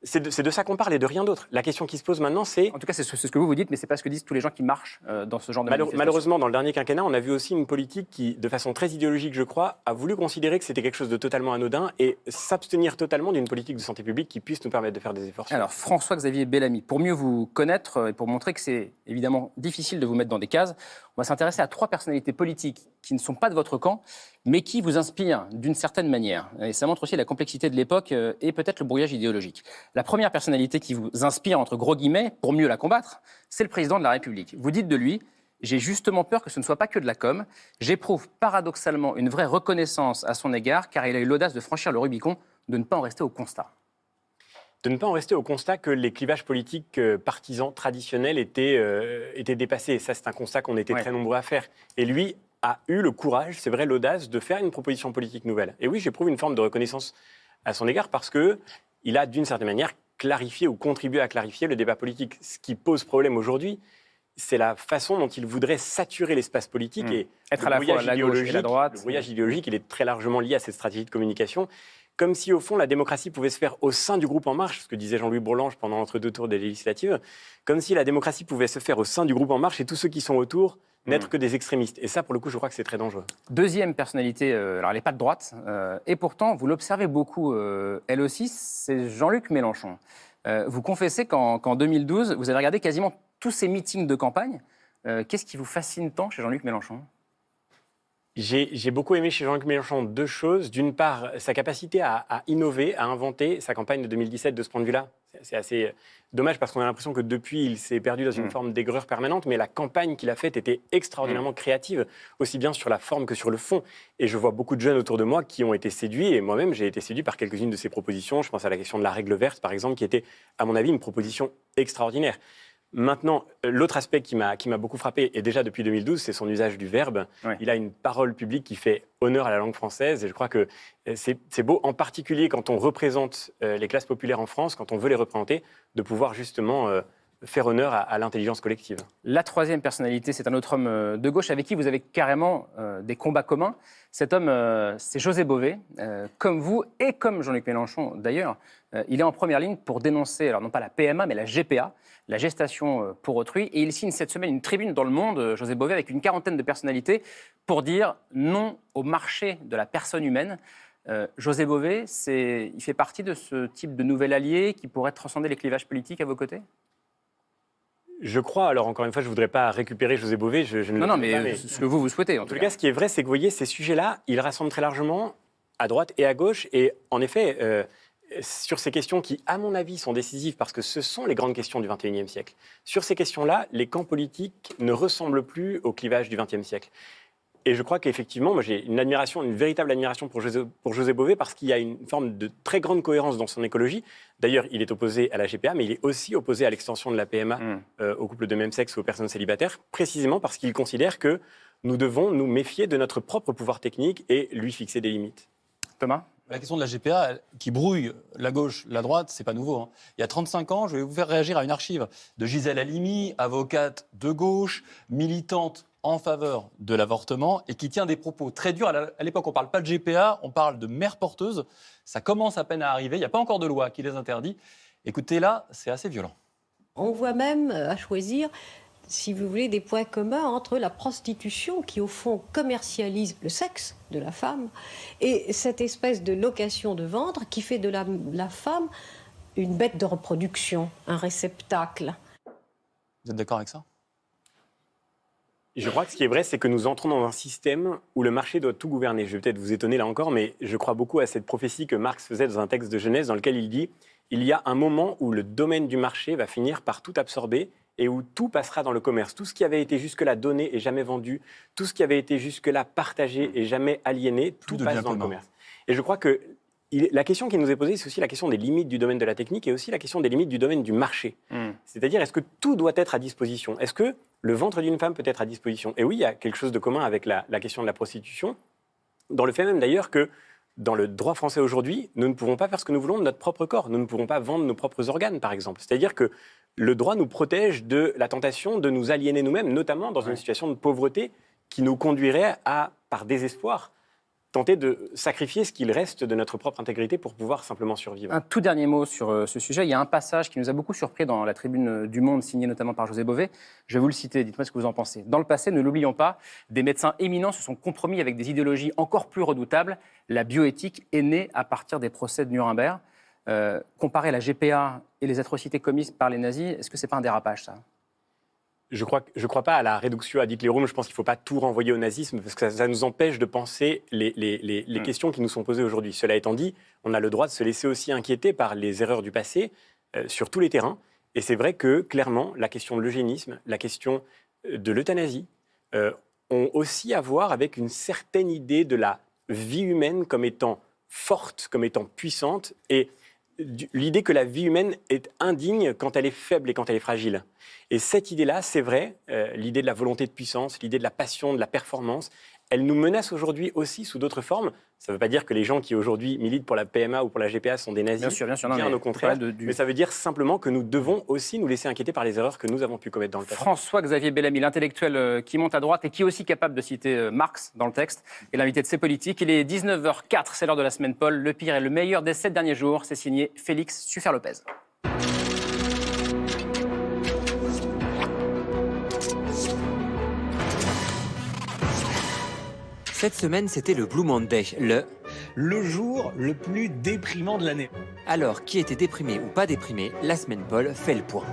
c'est de ça qu'on parle et de rien d'autre. La question qui se pose maintenant, c'est... En tout cas, c'est ce que vous dites, mais ce n'est pas ce que disent tous les gens qui marchent dans ce genre de manifestation. Malheureusement, dans le dernier quinquennat, on a vu aussi une politique qui, de façon très idéologique, je crois, a voulu considérer que c'était quelque chose de totalement anodin et s'abstenir totalement d'une politique de santé publique qui puisse nous permettre de faire des efforts. Alors, François-Xavier Bellamy, pour mieux vous connaître et pour montrer que c'est évidemment difficile de vous mettre dans des cases, on va s'intéresser à 3 personnalités politiques qui ne sont pas de votre camp, mais qui vous inspirent d'une certaine manière. Et ça montre aussi la complexité de l'époque et peut-être le brouillage idéologique. La première personnalité qui vous inspire, entre gros guillemets, pour mieux la combattre, c'est le président de la République. Vous dites de lui: j'ai justement peur que ce ne soit pas que de la com. J'éprouve paradoxalement une vraie reconnaissance à son égard, car il a eu l'audace de franchir le Rubicon, de ne pas en rester au constat. De ne pas en rester au constat que les clivages politiques partisans traditionnels étaient dépassés. Ça, c'est un constat qu'on était très nombreux à faire. Et lui a eu le courage, c'est vrai, l'audace de faire une proposition politique nouvelle. Et oui, j'éprouve une forme de reconnaissance à son égard parce qu'il a, d'une certaine manière, clarifié ou contribué à clarifier le débat politique. Ce qui pose problème aujourd'hui, c'est la façon dont il voudrait saturer l'espace politique et être à la fois la gauche et la droite. Le brouillage idéologique, il est très largement lié à cette stratégie de communication. Comme si, au fond, la démocratie pouvait se faire au sein du groupe En Marche, ce que disait Jean-Louis Bourlange pendant l'entre-deux tours des législatives, comme si la démocratie pouvait se faire au sein du groupe En Marche et tous ceux qui sont autour n'être que des extrémistes. Et ça, pour le coup, je crois que c'est très dangereux. Deuxième personnalité, alors elle n'est pas de droite, et pourtant, vous l'observez beaucoup, elle aussi, c'est Jean-Luc Mélenchon. Vous confessez qu'en 2012, vous avez regardé quasiment tous ces meetings de campagne. Qu'est-ce qui vous fascine tant chez Jean-Luc Mélenchon ? J'ai beaucoup aimé chez Jean-Luc Mélenchon 2 choses. D'une part, sa capacité à innover, à inventer. Sa campagne de 2017, de ce point de vue-là, C'est assez dommage parce qu'on a l'impression que depuis, il s'est perdu dans une forme d'aigreur permanente, mais la campagne qu'il a faite était extraordinairement créative, aussi bien sur la forme que sur le fond. Et je vois beaucoup de jeunes autour de moi qui ont été séduits, et moi-même, j'ai été séduit par quelques-unes de ses propositions. Je pense à la question de la règle verte, par exemple, qui était, à mon avis, une proposition extraordinaire. Maintenant, l'autre aspect qui m'a beaucoup frappé, et déjà depuis 2012, c'est son usage du verbe. Ouais. Il a une parole publique qui fait honneur à la langue française, et je crois que c'est beau, en particulier quand on représente les classes populaires en France, quand on veut les représenter, de pouvoir justement faire honneur à l'intelligence collective. La troisième personnalité, c'est un autre homme de gauche avec qui vous avez carrément des combats communs. Cet homme, c'est José Bové, comme vous et comme Jean-Luc Mélenchon d'ailleurs. Il est en première ligne pour dénoncer, alors non pas la PMA, mais la GPA, la gestation pour autrui. Et il signe cette semaine une tribune dans Le Monde, José Bové, avec une quarantaine de personnalités pour dire non au marché de la personne humaine. José Bové, il fait partie de ce type de nouvel allié qui pourrait transcender les clivages politiques à vos côtés ? Je crois, alors encore une fois, je ne voudrais pas récupérer José Bové. Non, mais ce que vous souhaitez. En tout cas, ce qui est vrai, c'est que vous voyez, ces sujets-là, ils rassemblent très largement à droite et à gauche. Et en effet, sur ces questions qui, à mon avis, sont décisives parce que ce sont les grandes questions du XXIe siècle, sur ces questions-là, les camps politiques ne ressemblent plus au clivage du XXe siècle. Et je crois qu'effectivement, moi j'ai une véritable admiration pour José Bové parce qu'il y a une forme de très grande cohérence dans son écologie. D'ailleurs, il est opposé à la GPA, mais il est aussi opposé à l'extension de la PMA aux couples de même sexe ou aux personnes célibataires, précisément parce qu'il considère que nous devons nous méfier de notre propre pouvoir technique et lui fixer des limites. Thomas ? La question de la GPA qui brouille la gauche, la droite, c'est pas nouveau. Il y a 35 ans, je vais vous faire réagir à une archive de Gisèle Halimi, avocate de gauche, militante en faveur de l'avortement et qui tient des propos très durs. À l'époque, on ne parle pas de GPA, on parle de mère porteuse. Ça commence à peine à arriver, il n'y a pas encore de loi qui les interdit. Écoutez, là, c'est assez violent. On voit même à choisir, si vous voulez, des points communs entre la prostitution qui, au fond, commercialise le sexe de la femme et cette espèce de location de ventre qui fait de la femme une bête de reproduction, un réceptacle. Vous êtes d'accord avec ça ? Je crois que ce qui est vrai, c'est que nous entrons dans un système où le marché doit tout gouverner. Je vais peut-être vous étonner là encore, mais je crois beaucoup à cette prophétie que Marx faisait dans un texte de Genèse dans lequel il dit « Il y a un moment où le domaine du marché va finir par tout absorber et où tout passera dans le commerce. Tout ce qui avait été jusque-là donné et jamais vendu, tout ce qui avait été jusque-là partagé et jamais aliéné, tout passe dans le commerce. » Et je crois que la question qui nous est posée, c'est aussi la question des limites du domaine de la technique et aussi la question des limites du domaine du marché. C'est-à-dire, est-ce que tout doit être à disposition ? Est-ce que le ventre d'une femme peut être à disposition ? Et oui, il y a quelque chose de commun avec la question de la prostitution, dans le fait même d'ailleurs que dans le droit français aujourd'hui, nous ne pouvons pas faire ce que nous voulons de notre propre corps. Nous ne pouvons pas vendre nos propres organes, par exemple. C'est-à-dire que le droit nous protège de la tentation de nous aliéner nous-mêmes, notamment dans une situation de pauvreté qui nous conduirait à, par désespoir, tenter de sacrifier ce qu'il reste de notre propre intégrité pour pouvoir simplement survivre. Un tout dernier mot sur ce sujet. Il y a un passage qui nous a beaucoup surpris dans la tribune du Monde, signée notamment par José Bové. Je vais vous le citer, dites-moi ce que vous en pensez. Dans le passé, ne l'oublions pas, des médecins éminents se sont compromis avec des idéologies encore plus redoutables. La bioéthique est née à partir des procès de Nuremberg. Comparer la GPA et les atrocités commises par les nazis, est-ce que ce n'est pas un dérapage, ça ? Je crois pas à la réductio ad iterum. Je pense qu'il ne faut pas tout renvoyer au nazisme parce que ça nous empêche de penser les questions qui nous sont posées aujourd'hui. Cela étant dit, on a le droit de se laisser aussi inquiéter par les erreurs du passé sur tous les terrains. Et c'est vrai que, clairement, la question de l'eugénisme, la question de l'euthanasie ont aussi à voir avec une certaine idée de la vie humaine comme étant forte, comme étant puissante et l'idée que la vie humaine est indigne quand elle est faible et quand elle est fragile. Et cette idée-là, c'est vrai, l'idée de la volonté de puissance, l'idée de la passion, de la performance, elle nous menace aujourd'hui aussi sous d'autres formes. Ça ne veut pas dire que les gens qui aujourd'hui militent pour la PMA ou pour la GPA sont des nazis, bien sûr, non, bien au contraire, mais ça veut dire simplement que nous devons aussi nous laisser inquiéter par les erreurs que nous avons pu commettre dans le passé. François-Xavier Bellamy, l'intellectuel qui monte à droite et qui est aussi capable de citer Marx dans le texte, et l'invité de C'est Politique. Il est 19h04, c'est l'heure de la semaine Paul. Le pire et le meilleur des 7 derniers jours, c'est signé Félix Suffer-Lopez. Cette semaine, c'était le Blue Monday, le jour le plus déprimant de l'année. Alors, qui était déprimé ou pas déprimé, la semaine Paul fait le point.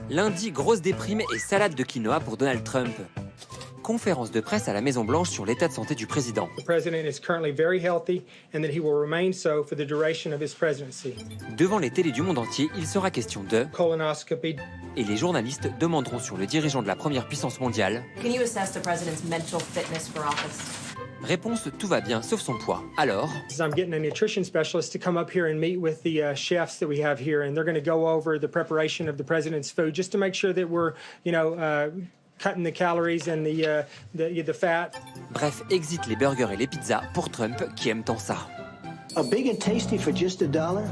Lundi, grosse déprime et salade de quinoa pour Donald Trump. conférence de presse à la Maison-Blanche sur l'état de santé du président. The president is currently very healthy and that he will remain so for the duration of his presidency. Devant les télés du monde entier, il sera question de Colonoscopy. Et les journalistes demanderont sur le dirigeant de la première puissance mondiale. Can you assess the president's mental fitness for office? Réponse, tout va bien sauf son poids. Alors, I'm getting a nutrition specialist to come up here and meet with the chefs that we have here, and they're going to go over the preparation of the president's food just to make sure that we're, cutting the calories and the fat. Bref, exit les burgers et les pizzas pour Trump qui aime tant ça. A big and tasty for just $1?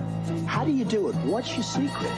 How do you do it? What's your secret?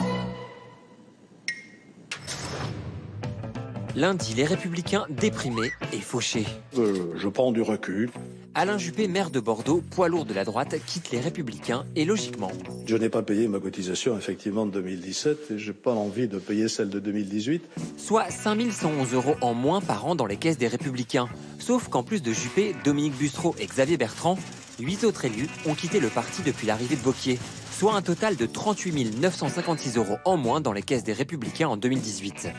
Lundi, les Républicains déprimés et fauchés. Je prends du recul. Alain Juppé, maire de Bordeaux, poids lourd de la droite, quitte les Républicains et logiquement. Je n'ai pas payé ma cotisation effectivement de 2017 et j'ai pas envie de payer celle de 2018. Soit 5 111 € en moins par an dans les caisses des Républicains. Sauf qu'en plus de Juppé, Dominique Bussereau et Xavier Bertrand, 8 autres élus ont quitté le parti depuis l'arrivée de Wauquiez. Soit un total de 38 956 € en moins dans les caisses des Républicains en 2018.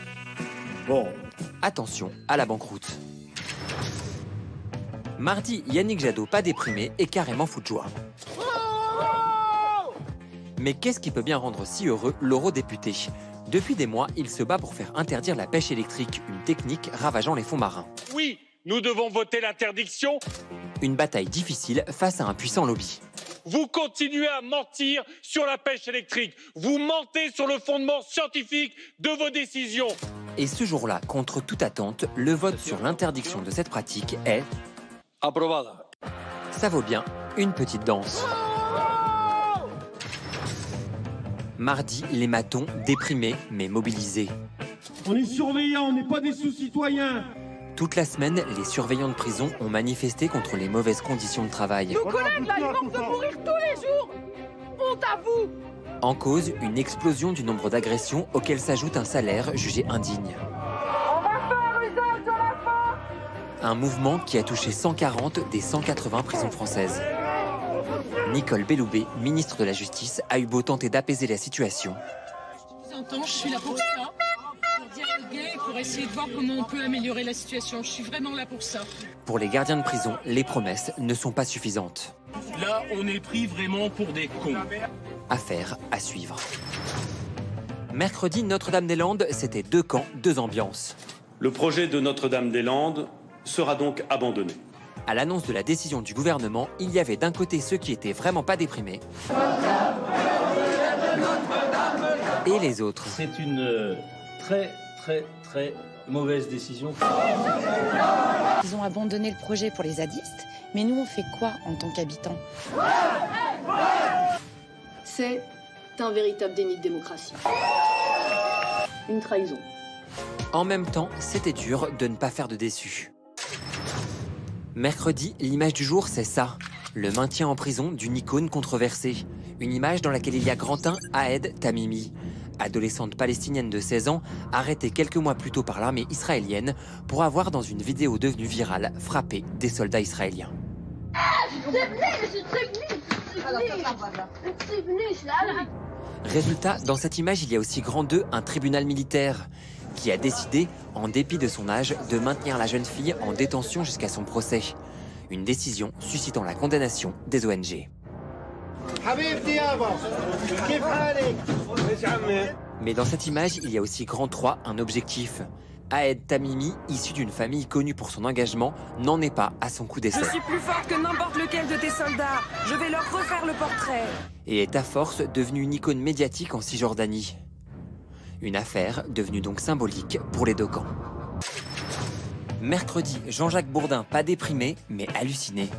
Bon. Attention à la banqueroute. Mardi, Yannick Jadot, pas déprimé et carrément fou de joie. Mais qu'est-ce qui peut bien rendre si heureux l'eurodéputé? Depuis des mois, il se bat pour faire interdire la pêche électrique, une technique ravageant les fonds marins. Oui, nous devons voter l'interdiction. Une bataille difficile face à un puissant lobby. Vous continuez à mentir sur la pêche électrique. Vous mentez sur le fondement scientifique de vos décisions. Et ce jour-là, contre toute attente, le vote sur l'interdiction de cette pratique est... Approbada. Ça vaut bien une petite danse. Mardi, les matons déprimés mais mobilisés. On est surveillants, on n'est pas des sous-citoyens. Toute la semaine, les surveillants de prison ont manifesté contre les mauvaises conditions de travail. Nos collègues, là, ils manquent de mourir tous les jours. Honte à vous. En cause, une explosion du nombre d'agressions auxquelles s'ajoute un salaire jugé indigne. On va faire usage de la force. Un mouvement qui a touché 140 des 180 prisons françaises. Nicole Belloubet, ministre de la Justice, a eu beau tenter d'apaiser la situation. Je suis là pour ça, pour dialoguer, pour essayer de voir comment on peut améliorer la situation. Je suis vraiment là pour ça. Pour les gardiens de prison, les promesses ne sont pas suffisantes. Là, on est pris vraiment pour des cons. Affaire à suivre. Mercredi, Notre-Dame-des-Landes, c'était 2 camps, 2 ambiances. Le projet de Notre-Dame-des-Landes sera donc abandonné. À l'annonce de la décision du gouvernement, il y avait d'un côté ceux qui étaient vraiment pas déprimés et les autres. C'est une très mauvaise décision. Ils ont abandonné le projet pour les zadistes, mais nous on fait quoi en tant qu'habitants? C'est un véritable déni de démocratie. Une trahison. En même temps, c'était dur de ne pas faire de déçus. Mercredi, l'image du jour, c'est ça. Le maintien en prison d'une icône controversée. Une image dans laquelle il y a Grantin Ahed Tamimi, adolescente palestinienne de 16 ans, arrêtée quelques mois plus tôt par l'armée israélienne pour avoir, dans une vidéo devenue virale, frappé des soldats israéliens. Résultat, dans cette image, il y a aussi grand 2, un tribunal militaire, qui a décidé, en dépit de son âge, de maintenir la jeune fille en détention jusqu'à son procès. Une décision suscitant la condamnation des ONG. Mais dans cette image, il y a aussi grand 3, un objectif. Ahed Tamimi, issu d'une famille connue pour son engagement, n'en est pas à son coup d'essai. Je suis plus forte que n'importe lequel de tes soldats. Je vais leur refaire le portrait. Et est à force devenue une icône médiatique en Cisjordanie. Une affaire devenue donc symbolique pour les 2 camps. Mercredi, Jean-Jacques Bourdin, pas déprimé, mais halluciné.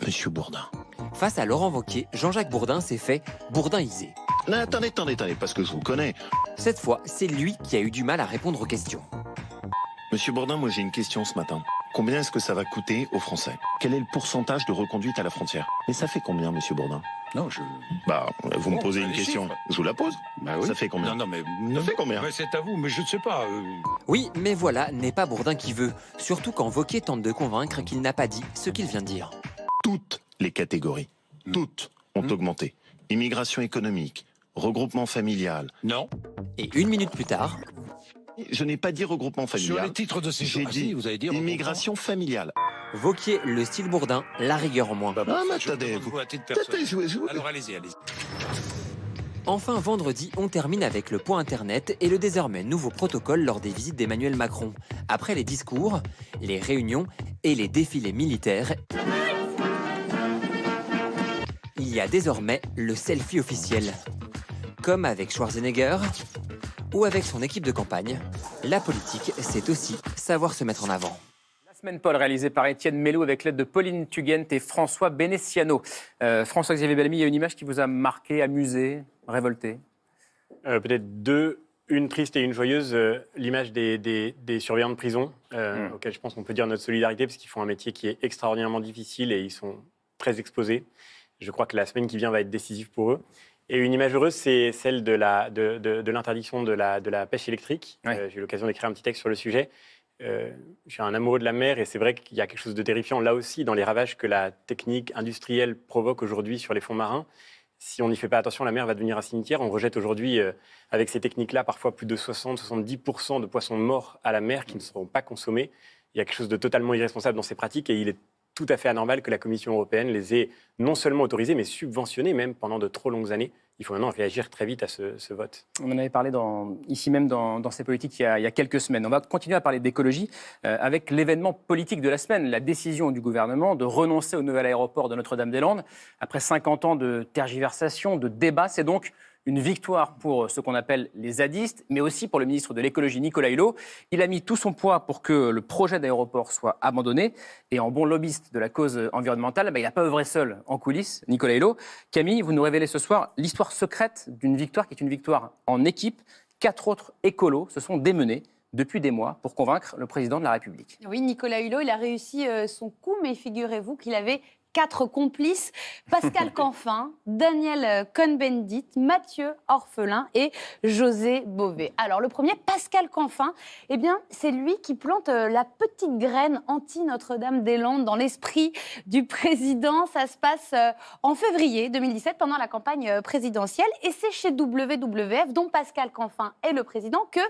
Monsieur Bourdin. Face à Laurent Wauquiez, Jean-Jacques Bourdin s'est fait bourdiniser. Non, attendez, parce que je vous connais. Cette fois, c'est lui qui a eu du mal à répondre aux questions. Monsieur Bourdin, moi j'ai une question ce matin. Combien est-ce que ça va coûter aux Français? Quel est le pourcentage de reconduite à la frontière? Mais ça fait combien, monsieur Bourdin? Non, je... Bah, vous me posez une question. Je vous la pose. Bah oui. Ça fait combien? Non, mais... Ça fait combien? Mais c'est à vous, mais je ne sais pas. Oui, mais voilà, n'est pas Bourdin qui veut. Surtout quand Wauquiez tente de convaincre qu'il n'a pas dit ce qu'il vient de dire. Toutes les catégories, toutes ont augmenté. Immigration économique, regroupement familial. Non. Et 1 minute plus tard... Je n'ai pas dit regroupement familial. Sur les titres de séjour, J'ai dit vous avez dit immigration familiale. Vauquier, le style Bourdin, la rigueur en moins. Ah, mais attendez, Alors allez-y, allez-y. Enfin, vendredi, on termine avec le point Internet et le désormais nouveau protocole lors des visites d'Emmanuel Macron. Après les discours, les réunions et les défilés militaires, il y a désormais le selfie officiel. Comme avec Schwarzenegger ou avec son équipe de campagne, la politique, c'est aussi savoir se mettre en avant. Semaine Paul, réalisée par Étienne Mellot avec l'aide de Pauline Tugent et François Benessiano. François-Xavier Bellamy, il y a une image qui vous a marqué, amusé, révolté? Peut-être deux, une triste et une joyeuse. L'image des surveillants de prison, auxquels je pense qu'on peut dire notre solidarité, parce qu'ils font un métier qui est extraordinairement difficile et ils sont très exposés. Je crois que la semaine qui vient va être décisive pour eux. Et une image heureuse, c'est celle de l'interdiction de la pêche électrique. Ouais. J'ai eu l'occasion d'écrire un petit texte sur le sujet. Je suis un amoureux de la mer et c'est vrai qu'il y a quelque chose de terrifiant là aussi dans les ravages que la technique industrielle provoque aujourd'hui sur les fonds marins. Si on n'y fait pas attention, la mer va devenir un cimetière. On rejette aujourd'hui, avec ces techniques-là, parfois plus de 60-70% de poissons morts à la mer qui ne seront pas consommés. Il y a quelque chose de totalement irresponsable dans ces pratiques et il est tout à fait anormal que la Commission européenne les ait non seulement autorisés, mais subventionnés même pendant de trop longues années. Il faut maintenant réagir très vite à ce vote. On en avait parlé ici même dans ces politiques il y a quelques semaines. On va continuer à parler d'écologie avec l'événement politique de la semaine, la décision du gouvernement de renoncer au nouvel aéroport de Notre-Dame-des-Landes. Après 50 ans de tergiversation, de débat, c'est donc une victoire pour ce qu'on appelle les zadistes, mais aussi pour le ministre de l'écologie, Nicolas Hulot. Il a mis tout son poids pour que le projet d'aéroport soit abandonné. Et en bon lobbyiste de la cause environnementale, il n'a pas œuvré seul en coulisses, Nicolas Hulot. Camille, vous nous révélez ce soir l'histoire secrète d'une victoire qui est une victoire en équipe. 4 autres écolos se sont démenés depuis des mois pour convaincre le président de la République. Oui, Nicolas Hulot, il a réussi son coup, mais figurez-vous qu'il avait 4 complices, Pascal Canfin, Daniel Cohn-Bendit, Mathieu Orphelin et José Bové. Alors le premier, Pascal Canfin, eh bien, c'est lui qui plante la petite graine anti-Notre-Dame-des-Landes dans l'esprit du président. Ça se passe en février 2017 pendant la campagne présidentielle et c'est chez WWF, dont Pascal Canfin est le président, que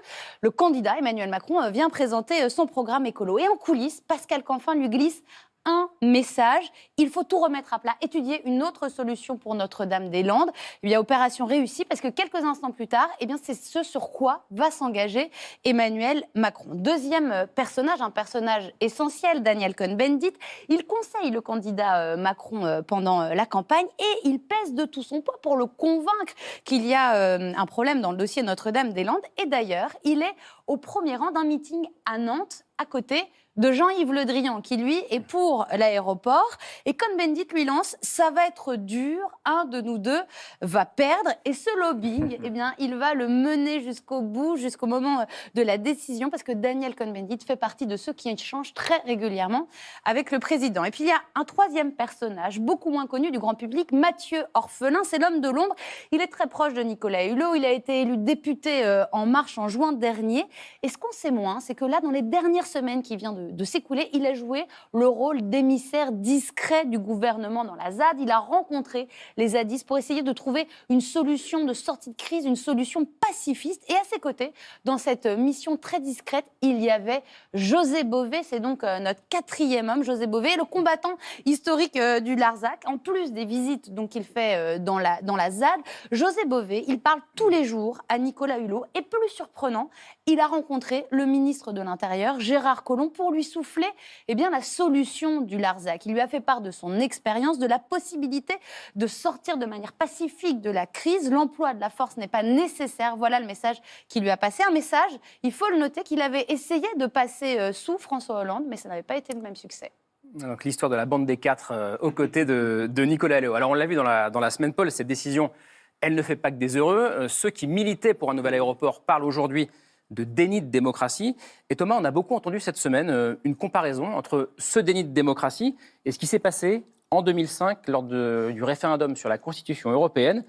le candidat Emmanuel Macron vient présenter son programme écolo. Et en coulisses, Pascal Canfin lui glisse un message, il faut tout remettre à plat, étudier une autre solution pour Notre-Dame-des-Landes. Eh bien, opération réussie parce que quelques instants plus tard, eh bien, c'est ce sur quoi va s'engager Emmanuel Macron. Deuxième personnage, un personnage essentiel, Daniel Cohn-Bendit. Il conseille le candidat Macron pendant la campagne et il pèse de tout son poids pour le convaincre qu'il y a un problème dans le dossier Notre-Dame-des-Landes. Et d'ailleurs, il est au premier rang d'un meeting à Nantes, à côté de Jean-Yves Le Drian, qui lui est pour l'aéroport. Et Cohn-Bendit lui lance « ça va être dur, un de nous deux va perdre ». Et ce lobbying, eh bien, il va le mener jusqu'au bout, jusqu'au moment de la décision, parce que Daniel Cohn-Bendit fait partie de ceux qui échangent très régulièrement avec le président. Et puis il y a un troisième personnage, beaucoup moins connu du grand public, Mathieu Orphelin, c'est l'homme de l'ombre. Il est très proche de Nicolas Hulot, il a été élu député En Marche en juin dernier. Et ce qu'on sait moins, c'est que là, dans les dernières semaines qui viennent de s'écouler, il a joué le rôle d'émissaire discret du gouvernement dans la ZAD. Il a rencontré les zadistes pour essayer de trouver une solution de sortie de crise, une solution pacifiste. Et à ses côtés, dans cette mission très discrète, il y avait José Bové. C'est donc notre quatrième homme, José Bové, le combattant historique du Larzac. En plus des visites qu'il fait dans la ZAD, José Bové, il parle tous les jours à Nicolas Hulot. Et plus surprenant, il a rencontré le ministre de l'Intérieur, Gérard Collomb, pour lui souffler la solution du Larzac. Il lui a fait part de son expérience, de la possibilité de sortir de manière pacifique de la crise. L'emploi de la force n'est pas nécessaire. Voilà le message qu'il lui a passé. Un message, il faut le noter, qu'il avait essayé de passer sous François Hollande, mais ça n'avait pas été le même succès. Donc l'histoire de la bande des 4 aux côtés de Nicolas Hulot. Alors on l'a vu dans la semaine Paul, cette décision, elle ne fait pas que des heureux. Ceux qui militaient pour un nouvel aéroport parlent aujourd'hui de déni de démocratie. Et Thomas, on a beaucoup entendu cette semaine une comparaison entre ce déni de démocratie et ce qui s'est passé en 2005 lors du référendum sur la Constitution européenne.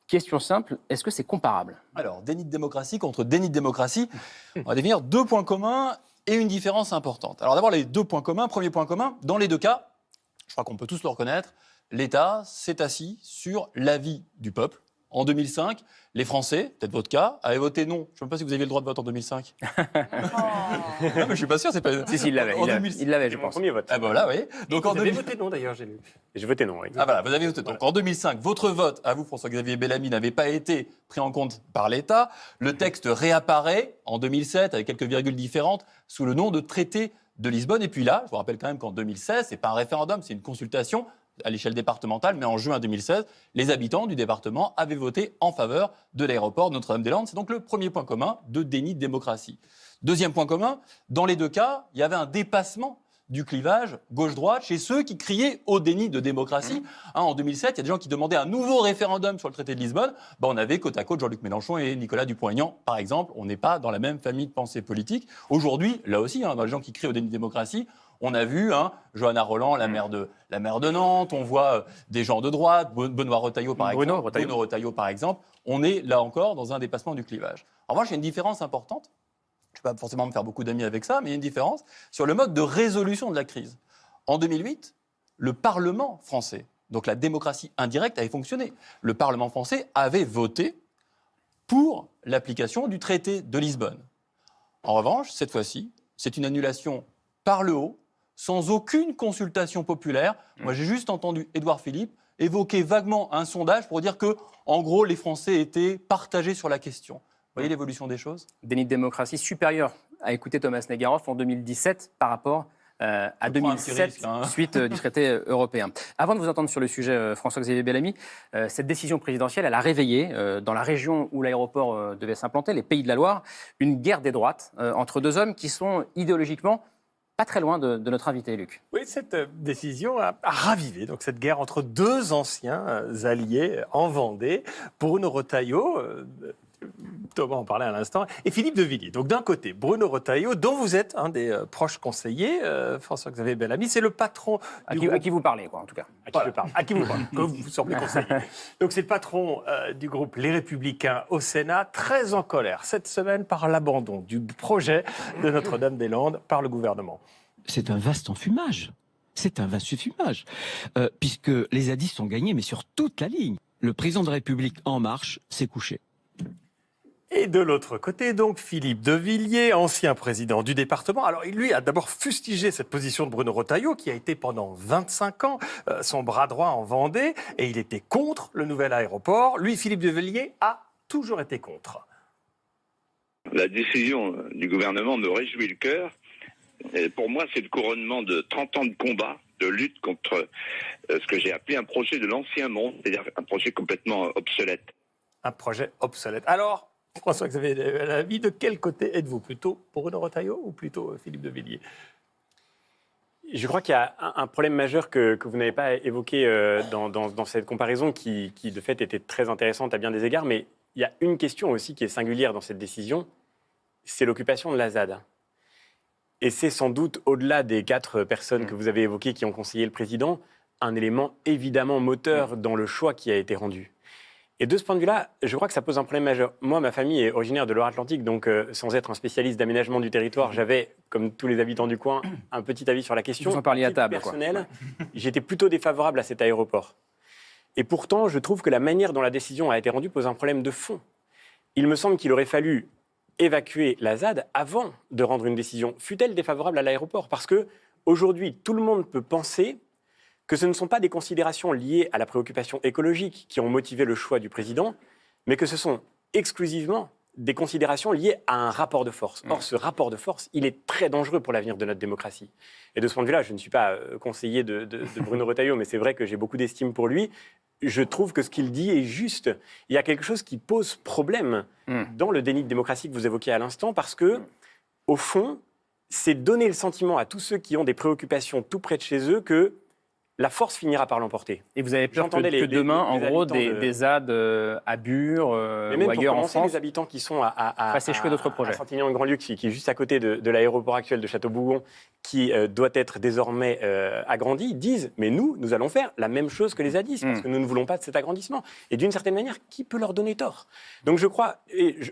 Question simple, est-ce que c'est comparable ? Alors, déni de démocratie contre déni de démocratie, on va définir 2 points communs et une différence importante. Alors d'abord, les 2 points communs. Premier point commun, dans les 2 cas, je crois qu'on peut tous le reconnaître, l'État s'est assis sur l'avis du peuple, En 2005, les Français, peut-être votre cas, avaient voté non. Je ne sais même pas si vous aviez le droit de vote en 2005. Non, mais je ne suis pas sûr. C'est pas... Si, il l'avait, il l'avait, je pense. Premier vote. Ah ben voilà, oui. Donc vous avez voté non, d'ailleurs, j'ai lu. J'ai voté non, oui. Ah voilà, vous avez voté. Donc en 2005, votre vote, à vous, François-Xavier Bellamy, n'avait pas été pris en compte par l'État. Le texte réapparaît en 2007, avec quelques virgules différentes, sous le nom de traité de Lisbonne. Et puis là, je vous rappelle quand même qu'en 2016, ce n'est pas un référendum, c'est une consultation à l'échelle départementale, mais en juin 2016, les habitants du département avaient voté en faveur de l'aéroport Notre-Dame-des-Landes. C'est donc le premier point commun de déni de démocratie. Deuxième point commun, dans les deux cas, il y avait un dépassement du clivage gauche-droite chez ceux qui criaient au déni de démocratie. En 2007, il y a des gens qui demandaient un nouveau référendum sur le traité de Lisbonne. On avait côte à côte Jean-Luc Mélenchon et Nicolas Dupont-Aignan, par exemple. On n'est pas dans la même famille de pensée politique. Aujourd'hui, là aussi, dans les gens qui crient au déni de démocratie, on a vu Johanna Rolland, la maire de Nantes, on voit des gens de droite, Benoît Retailleau par exemple. Bruno Retailleau par exemple. On est là encore dans un dépassement du clivage. En revanche, il y a une différence importante. Je ne vais pas forcément me faire beaucoup d'amis avec ça, mais il y a une différence sur le mode de résolution de la crise. En 2008, le Parlement français, donc la démocratie indirecte, avait fonctionné. Le Parlement français avait voté pour l'application du traité de Lisbonne. En revanche, cette fois-ci, c'est une annulation par le haut, sans aucune consultation populaire. Moi, j'ai juste entendu Édouard Philippe évoquer vaguement un sondage pour dire que, en gros, les Français étaient partagés sur la question. Vous voyez l'évolution des choses ? Déni de démocratie supérieur à écouter Thomas Negaroff en 2017 par rapport à 2007, suite du traité européen. Avant de vous entendre sur le sujet, François-Xavier Bellamy, cette décision présidentielle, elle a réveillé, dans la région où l'aéroport devait s'implanter, les Pays de la Loire, une guerre des droites entre deux hommes qui sont idéologiquement pas très loin de notre invité, Luc. Oui, cette décision a ravivé donc, cette guerre entre deux anciens alliés en Vendée. Bruno Retailleau, Thomas en parlait à l'instant, et Philippe de Villiers. Donc d'un côté, Bruno Retailleau, dont vous êtes un des proches conseillers, François-Xavier Bellamy, c'est le patron du groupe... À qui vous parlez, quoi, en tout cas. À qui vous parlez, comme vous semblez conseiller. Donc c'est le patron du groupe Les Républicains au Sénat, très en colère cette semaine par l'abandon du projet de Notre-Dame-des-Landes par le gouvernement. C'est un vaste enfumage. C'est un vaste enfumage. Puisque les zadistes ont gagné, mais sur toute la ligne. Le président de la République En Marche s'est couché. Et de l'autre côté, donc, Philippe de Villiers, ancien président du département. Alors, lui a d'abord fustigé cette position de Bruno Retailleau, qui a été pendant 25 ans son bras droit en Vendée, et il était contre le nouvel aéroport. Lui, Philippe de Villiers, a toujours été contre. La décision du gouvernement me réjouit le cœur. Et pour moi, c'est le couronnement de 30 ans de combat, de lutte contre ce que j'ai appelé un projet de l'ancien monde, c'est-à-dire un projet complètement obsolète. Un projet obsolète. Alors, François-Xavier Bellamy, de quel côté êtes-vous ? Plutôt Bruno Retailleau ou plutôt Philippe de Villiers ? Je crois qu'il y a un problème majeur que vous n'avez pas évoqué dans cette comparaison qui, de fait, était très intéressante à bien des égards. Mais il y a une question aussi qui est singulière dans cette décision, c'est l'occupation de la ZAD. Et c'est sans doute, au-delà des 4 personnes que vous avez évoquées qui ont conseillé le président, un élément évidemment moteur dans le choix qui a été rendu. Et de ce point de vue-là, je crois que ça pose un problème majeur. Moi, ma famille est originaire de Loire-Atlantique, donc sans être un spécialiste d'aménagement du territoire, j'avais, comme tous les habitants du coin, un petit avis sur la question. Vous en parliez à table, personnel, j'étais plutôt défavorable à cet aéroport. Et pourtant, je trouve que la manière dont la décision a été rendue pose un problème de fond. Il me semble qu'il aurait fallu évacuer la ZAD avant de rendre une décision, fût-elle défavorable à l'aéroport. Parce que aujourd'hui, tout le monde peut penser que ce ne sont pas des considérations liées à la préoccupation écologique qui ont motivé le choix du président, mais que ce sont exclusivement des considérations liées à un rapport de force. Or, ce rapport de force, il est très dangereux pour l'avenir de notre démocratie. Et de ce point de vue-là, je ne suis pas conseiller de Bruno Retailleau, mais c'est vrai que j'ai beaucoup d'estime pour lui. Je trouve que ce qu'il dit est juste. Il y a quelque chose qui pose problème dans le déni de démocratie que vous évoquiez à l'instant, parce que, au fond, c'est donner le sentiment à tous ceux qui ont des préoccupations tout près de chez eux que la force finira par l'emporter. Et vous avez peur que demain, en gros, des ZAD à Bure ou ailleurs en France, les habitents qui sont à échouer d'autres projets. À Saint-Aignan-Grand-Luc, qui est juste à côté de l'aéroport actuel de Château-Bougon, qui doit être désormais agrandi, disent « mais nous allons faire la même chose que les zadistes, parce que nous ne voulons pas de cet agrandissement ». Et d'une certaine manière, qui peut leur donner tort ? Donc je crois,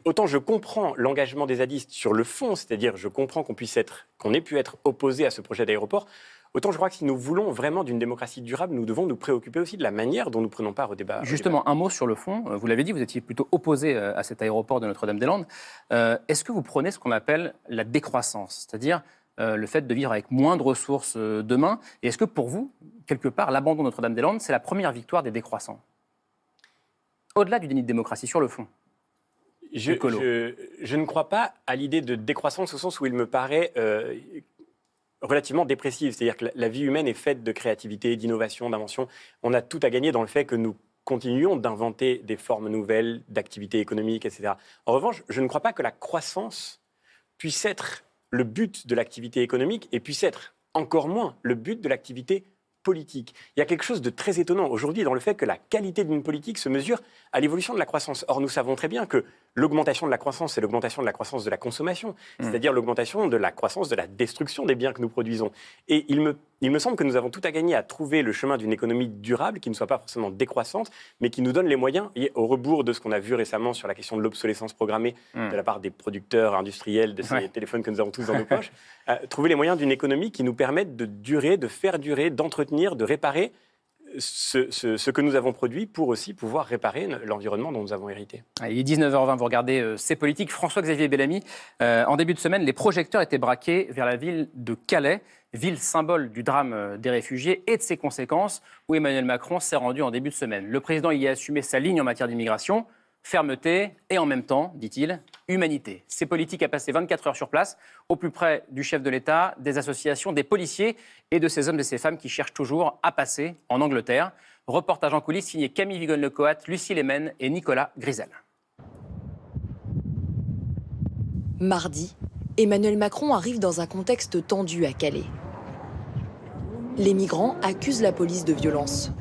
autant je comprends l'engagement des zadistes sur le fond, c'est-à-dire je comprends qu'on ait pu être opposé à ce projet d'aéroport, Autant je crois que si nous voulons vraiment d'une démocratie durable, nous devons nous préoccuper aussi de la manière dont nous prenons part au débat. Justement, un mot sur le fond. Vous l'avez dit, vous étiez plutôt opposé à cet aéroport de Notre-Dame-des-Landes. Est-ce que vous prenez ce qu'on appelle la décroissance, c'est-à-dire le fait de vivre avec moins de ressources demain? Et est-ce que pour vous, quelque part, l'abandon de Notre-Dame-des-Landes, c'est la première victoire des décroissants? Au-delà du déni de démocratie, sur le fond. Je ne crois pas à l'idée de décroissance au sens où il me paraît relativement dépressive. C'est-à-dire que la vie humaine est faite de créativité, d'innovation, d'invention. On a tout à gagner dans le fait que nous continuons d'inventer des formes nouvelles d'activités économiques, etc. En revanche, je ne crois pas que la croissance puisse être le but de l'activité économique et puisse être encore moins le but de l'activité politique. Il y a quelque chose de très étonnant aujourd'hui dans le fait que la qualité d'une politique se mesure à l'évolution de la croissance. Or, nous savons très bien que l'augmentation de la croissance, c'est l'augmentation de la croissance de la consommation, c'est-à-dire l'augmentation de la croissance de la destruction des biens que nous produisons. Et il me semble que nous avons tout à gagner à trouver le chemin d'une économie durable qui ne soit pas forcément décroissante, mais qui nous donne les moyens, et au rebours de ce qu'on a vu récemment sur la question de l'obsolescence programmée de la part des producteurs industriels de ces téléphones que nous avons tous dans nos poches, trouver les moyens d'une économie qui nous permette de durer, de faire durer, d'entretenir, de réparer ce que nous avons produit pour aussi pouvoir réparer l'environnement dont nous avons hérité. Il est 19h20, vous regardez C'est politique. François-Xavier Bellamy, en début de semaine, les projecteurs étaient braqués vers la ville de Calais, ville symbole du drame des réfugiés et de ses conséquences, où Emmanuel Macron s'est rendu en début de semaine. Le président y a assumé sa ligne en matière d'immigration, fermeté et en même temps, dit-il, humanité. C'est politique a passé 24 heures sur place, au plus près du chef de l'État, des associations, des policiers et de ces hommes et ces femmes qui cherchent toujours à passer en Angleterre. Reportage en coulisses signé Camille Vigonne-Lecoat, Lucie Lemen et Nicolas Grisel. Mardi, Emmanuel Macron arrive dans un contexte tendu à Calais. Les migrants accusent la police de violence.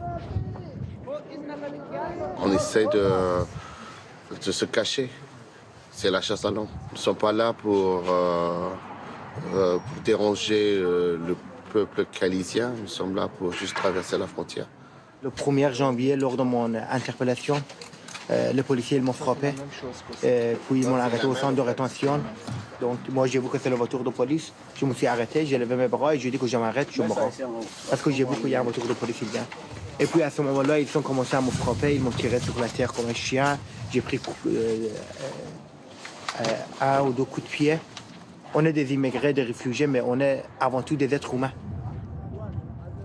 On essaie de se cacher. C'est la chasse à l'homme. Nous ne sommes pas là pour déranger le peuple calaisien. Nous sommes là pour juste traverser la frontière. Le 1er janvier, lors de mon interpellation, les policiers m'ont frappé. Puis ils m'ont arrêté au centre de rétention. Donc moi j'ai vu que c'est le voiture de police. Je me suis arrêté, j'ai levé mes bras et j'ai dit que je m'arrête, je me rends. Parce que j'ai vu qu'il y a un voiture de police qui vient. Et puis à ce moment-là, ils ont commencé à me frapper, ils m'ont tiré sur la terre comme un chien. J'ai pris un ou deux coups de pied. On est des immigrés, des réfugiés, mais on est avant tout des êtres humains.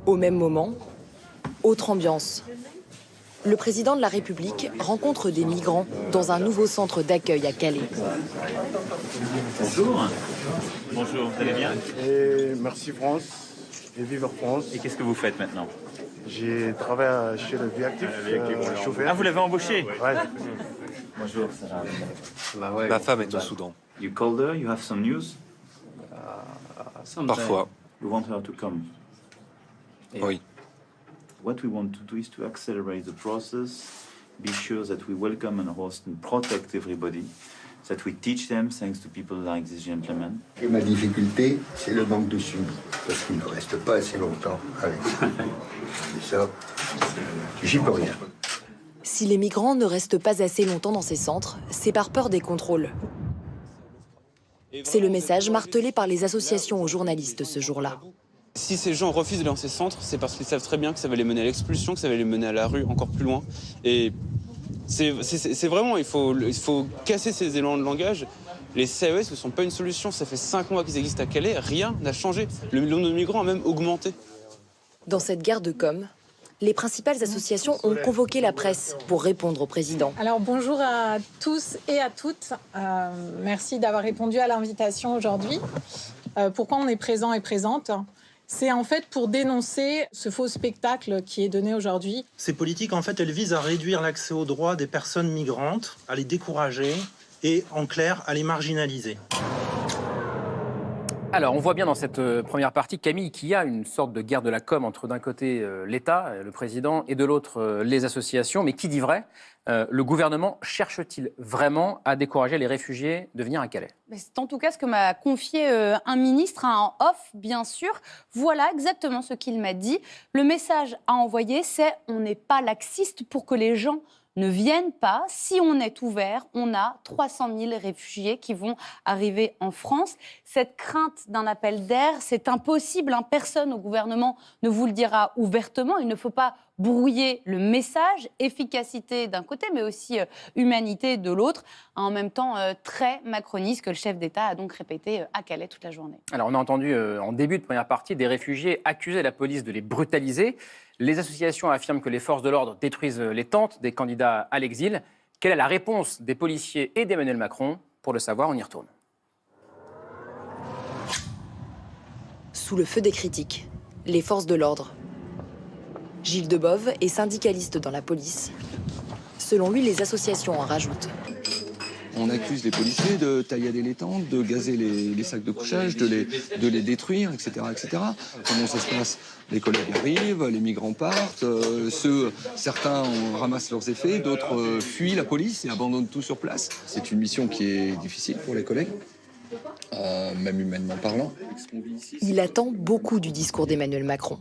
Au même moment, autre ambiance. Le président de la République rencontre des migrants dans un nouveau centre d'accueil à Calais. Bonjour. Bonjour, vous allez bien? Et merci France, et vive France. Et qu'est-ce que vous faites maintenant? J'ai travaillé chez le Viactif, chauffeur. Ah, vous l'avez embauché? Ouais. Bonjour. Ma femme est au Soudan. You called her, you have some news? Parfois. You want her to come? Oui. What we want to do is to accelerate the process, be sure that we welcome and host and protect everybody, that we teach them thanks to people like this gentleman. Et ma difficulté, c'est le manque de suivi, parce qu'il ne reste pas assez longtemps avec ça. Et ça, j'y peux rien. Si les migrants ne restent pas assez longtemps dans ces centres, c'est par peur des contrôles. C'est le message martelé par les associations aux journalistes ce jour-là. Si ces gens refusent dans ces centres, c'est parce qu'ils savent très bien que ça va les mener à l'expulsion, que ça va les mener à la rue encore plus loin. Et c'est vraiment, il faut casser ces élans de langage. Les CAES ne sont pas une solution. Ça fait 5 mois qu'ils existent à Calais, rien n'a changé. Le nombre de migrants a même augmenté. Dans cette guerre de com', les principales associations ont convoqué la presse pour répondre au président. Alors bonjour à tous et à toutes. Merci d'avoir répondu à l'invitation aujourd'hui. Pourquoi on est présent et présente ? C'est en fait pour dénoncer ce faux spectacle qui est donné aujourd'hui. Ces politiques, en fait, elles visent à réduire l'accès aux droits des personnes migrantes, à les décourager et, en clair, à les marginaliser. Alors, on voit bien dans cette première partie, Camille, qu'il y a une sorte de guerre de la com' entre d'un côté l'État, le président, et de l'autre les associations. Mais qui dit vrai ? Le gouvernement cherche-t-il vraiment à décourager les réfugiés de venir à Calais ? C'est en tout cas ce que m'a confié un ministre, en off, bien sûr. Voilà exactement ce qu'il m'a dit. Le message à envoyer, c'est « on n'est pas laxiste pour que les gens ne viennent pas. Si on est ouvert, on a 300 000 réfugiés qui vont arriver en France. Cette crainte d'un appel d'air, c'est impossible. Personne au gouvernement ne vous le dira ouvertement. Il ne faut pas brouiller le message, efficacité d'un côté, mais aussi humanité de l'autre, en même temps très macroniste que le chef d'État a donc répété à Calais toute la journée. Alors on a entendu en début de première partie des réfugiés accuser la police de les brutaliser. Les associations affirment que les forces de l'ordre détruisent les tentes des candidats à l'exil. Quelle est la réponse des policiers et d'Emmanuel Macron? Pour le savoir, on y retourne. Sous le feu des critiques, les forces de l'ordre. Gilles Debove est syndicaliste dans la police. Selon lui, les associations en rajoutent. On accuse les policiers de taillader les tentes, de gazer les sacs de couchage, de les détruire, etc., etc. Comment ça se passe? Les collègues arrivent, les migrants partent, certains ramassent leurs effets, d'autres fuient la police et abandonnent tout sur place. C'est une mission qui est difficile pour les collègues, même humainement parlant. Il attend beaucoup du discours d'Emmanuel Macron.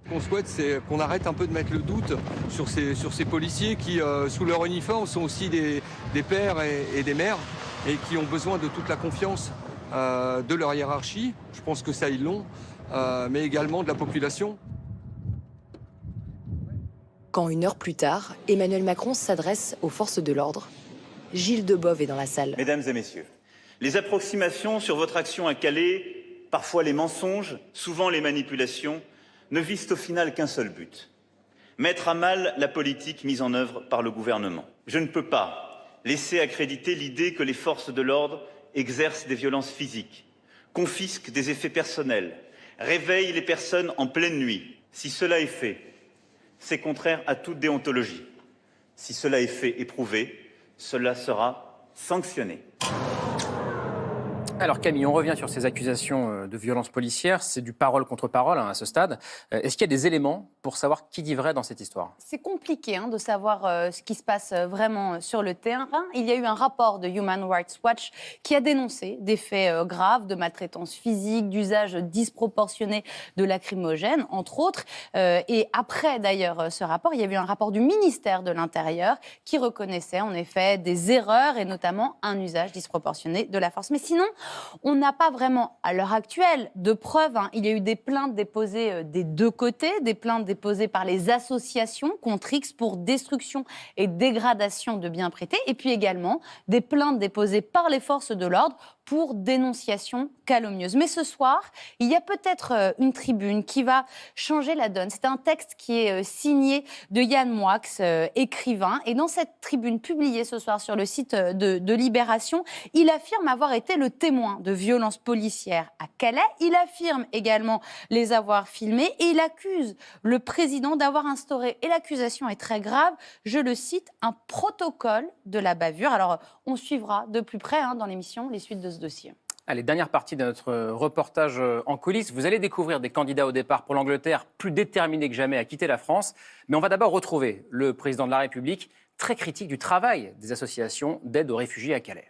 Ce qu'on souhaite, c'est qu'on arrête un peu de mettre le doute sur ces policiers qui, sous leur uniforme, sont aussi des pères et des mères et qui ont besoin de toute la confiance de leur hiérarchie. Je pense que ça, ils l'ont, mais également de la population. Quand 1 heure plus tard, Emmanuel Macron s'adresse aux forces de l'ordre, Gilles Debove est dans la salle. Mesdames et messieurs, les approximations sur votre action à Calais, parfois les mensonges, souvent les manipulations, ne visent au final qu'un seul but, mettre à mal la politique mise en œuvre par le gouvernement. Je ne peux pas laisser accréditer l'idée que les forces de l'ordre exercent des violences physiques, confisquent des effets personnels, réveillent les personnes en pleine nuit. Si cela est fait, c'est contraire à toute déontologie. Si cela est fait et prouvé, cela sera sanctionné. Alors Camille, on revient sur ces accusations de violence policière. C'est du parole contre parole à ce stade. Est-ce qu'il y a des éléments pour savoir qui dit vrai dans cette histoire? C'est compliqué de savoir ce qui se passe vraiment sur le terrain. Il y a eu un rapport de Human Rights Watch qui a dénoncé des faits graves de maltraitance physique, d'usage disproportionné de lacrymogènes, entre autres. Et après d'ailleurs ce rapport, il y a eu un rapport du ministère de l'Intérieur qui reconnaissait en effet des erreurs et notamment un usage disproportionné de la force. Mais sinon, on n'a pas vraiment, à l'heure actuelle, de preuves. Il y a eu des plaintes déposées des deux côtés, des plaintes déposées par les associations contre X pour destruction et dégradation de biens prêtés, et puis également des plaintes déposées par les forces de l'ordre pour dénonciation calomnieuse. Mais ce soir, il y a peut-être une tribune qui va changer la donne. C'est un texte qui est signé de Yann Moix, écrivain. Et dans cette tribune publiée ce soir sur le site de Libération, il affirme avoir été le témoin de violences policières à Calais. Il affirme également les avoir filmées et il accuse le président d'avoir instauré, et l'accusation est très grave, je le cite, un protocole de la bavure. Alors, on suivra de plus près dans l'émission les suites de ce dossier. Allez, dernière partie de notre reportage en coulisses. Vous allez découvrir des candidats au départ pour l'Angleterre plus déterminés que jamais à quitter la France. Mais on va d'abord retrouver le président de la République, très critique du travail des associations d'aide aux réfugiés à Calais.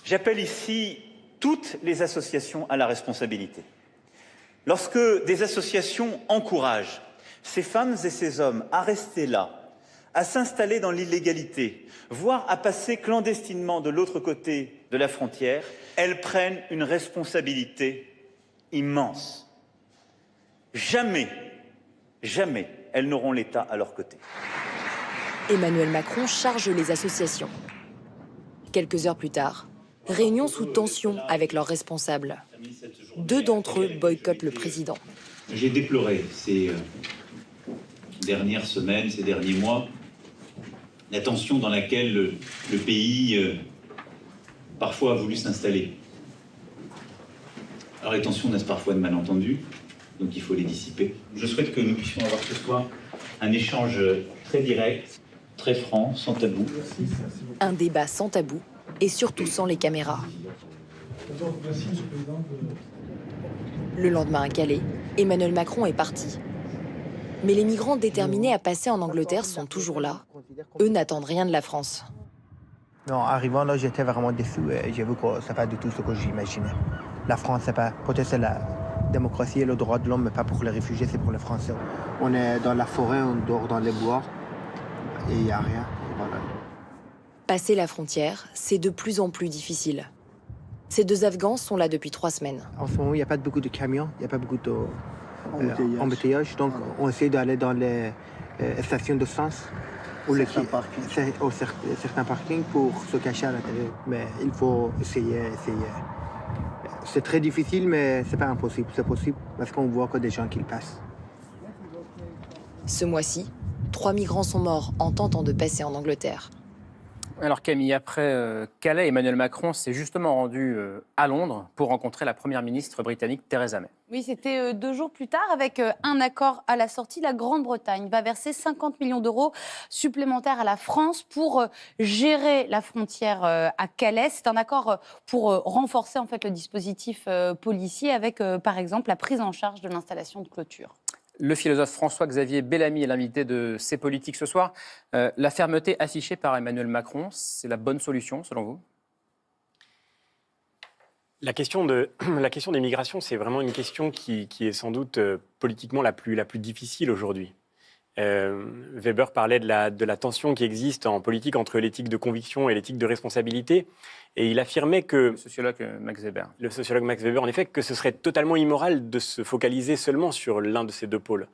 J'appelle ici toutes les associations à la responsabilité. Lorsque des associations encouragent ces femmes et ces hommes à rester là, à s'installer dans l'illégalité, voire à passer clandestinement de l'autre côté de la frontière, elles prennent une responsabilité immense. Jamais, jamais, elles n'auront l'État à leur côté. Emmanuel Macron charge les associations. Quelques heures plus tard, réunion sous tension avec leurs responsables. 2 d'entre eux boycottent le président. J'ai déploré ces dernières semaines, ces derniers mois, la tension dans laquelle le pays parfois a voulu s'installer. Alors les tensions naissent parfois de malentendus, donc il faut les dissiper. Je souhaite que nous puissions avoir ce soir un échange très direct, très franc, sans tabou. Un débat sans tabou et surtout sans les caméras. Le lendemain à Calais, Emmanuel Macron est parti. Mais les migrants déterminés à passer en Angleterre sont toujours là. Eux n'attendent rien de la France. Non, arrivant là, j'étais vraiment déçu et j'avoue que c'est pas du tout ce que j'imaginais. La France, c'est pas peut-être démocratie et le droit de l'homme, mais pas pour les réfugiés, c'est pour les Français. On est dans la forêt, on dort dans les bois, et il n'y a rien. Voilà. Passer la frontière, c'est de plus en plus difficile. Ces deux Afghans sont là depuis 3 semaines. En ce moment, il n'y a pas beaucoup de camions, il n'y a pas beaucoup d'embouteillages, donc on essaie d'aller dans les stations d'essence ou certains parkings pour se cacher à l'intérieur. Mais il faut essayer. C'est très difficile, mais c'est pas impossible. C'est possible parce qu'on voit que des gens qui le passent. Ce mois-ci, 3 migrants sont morts en tentant de passer en Angleterre. Alors Camille, après Calais, Emmanuel Macron s'est justement rendu à Londres pour rencontrer la première ministre britannique Theresa May. Oui, c'était 2 jours plus tard. Avec un accord à la sortie, la Grande-Bretagne va verser 50 millions d'euros supplémentaires à la France pour gérer la frontière à Calais. C'est un accord pour renforcer en fait, le dispositif policier avec, par exemple, la prise en charge de l'installation de clôture. Le philosophe François-Xavier Bellamy est l'invité de C'est politique ce soir. La fermeté affichée par Emmanuel Macron, c'est la bonne solution selon vous ? La question des migrations, c'est vraiment une question qui est sans doute politiquement la plus difficile aujourd'hui. Weber parlait de la tension qui existe en politique entre l'éthique de conviction et l'éthique de responsabilité. Et il affirmait que... Le sociologue Max Weber. Le sociologue Max Weber, en effet, que ce serait totalement immoral de se focaliser seulement sur l'un de ces deux pôles.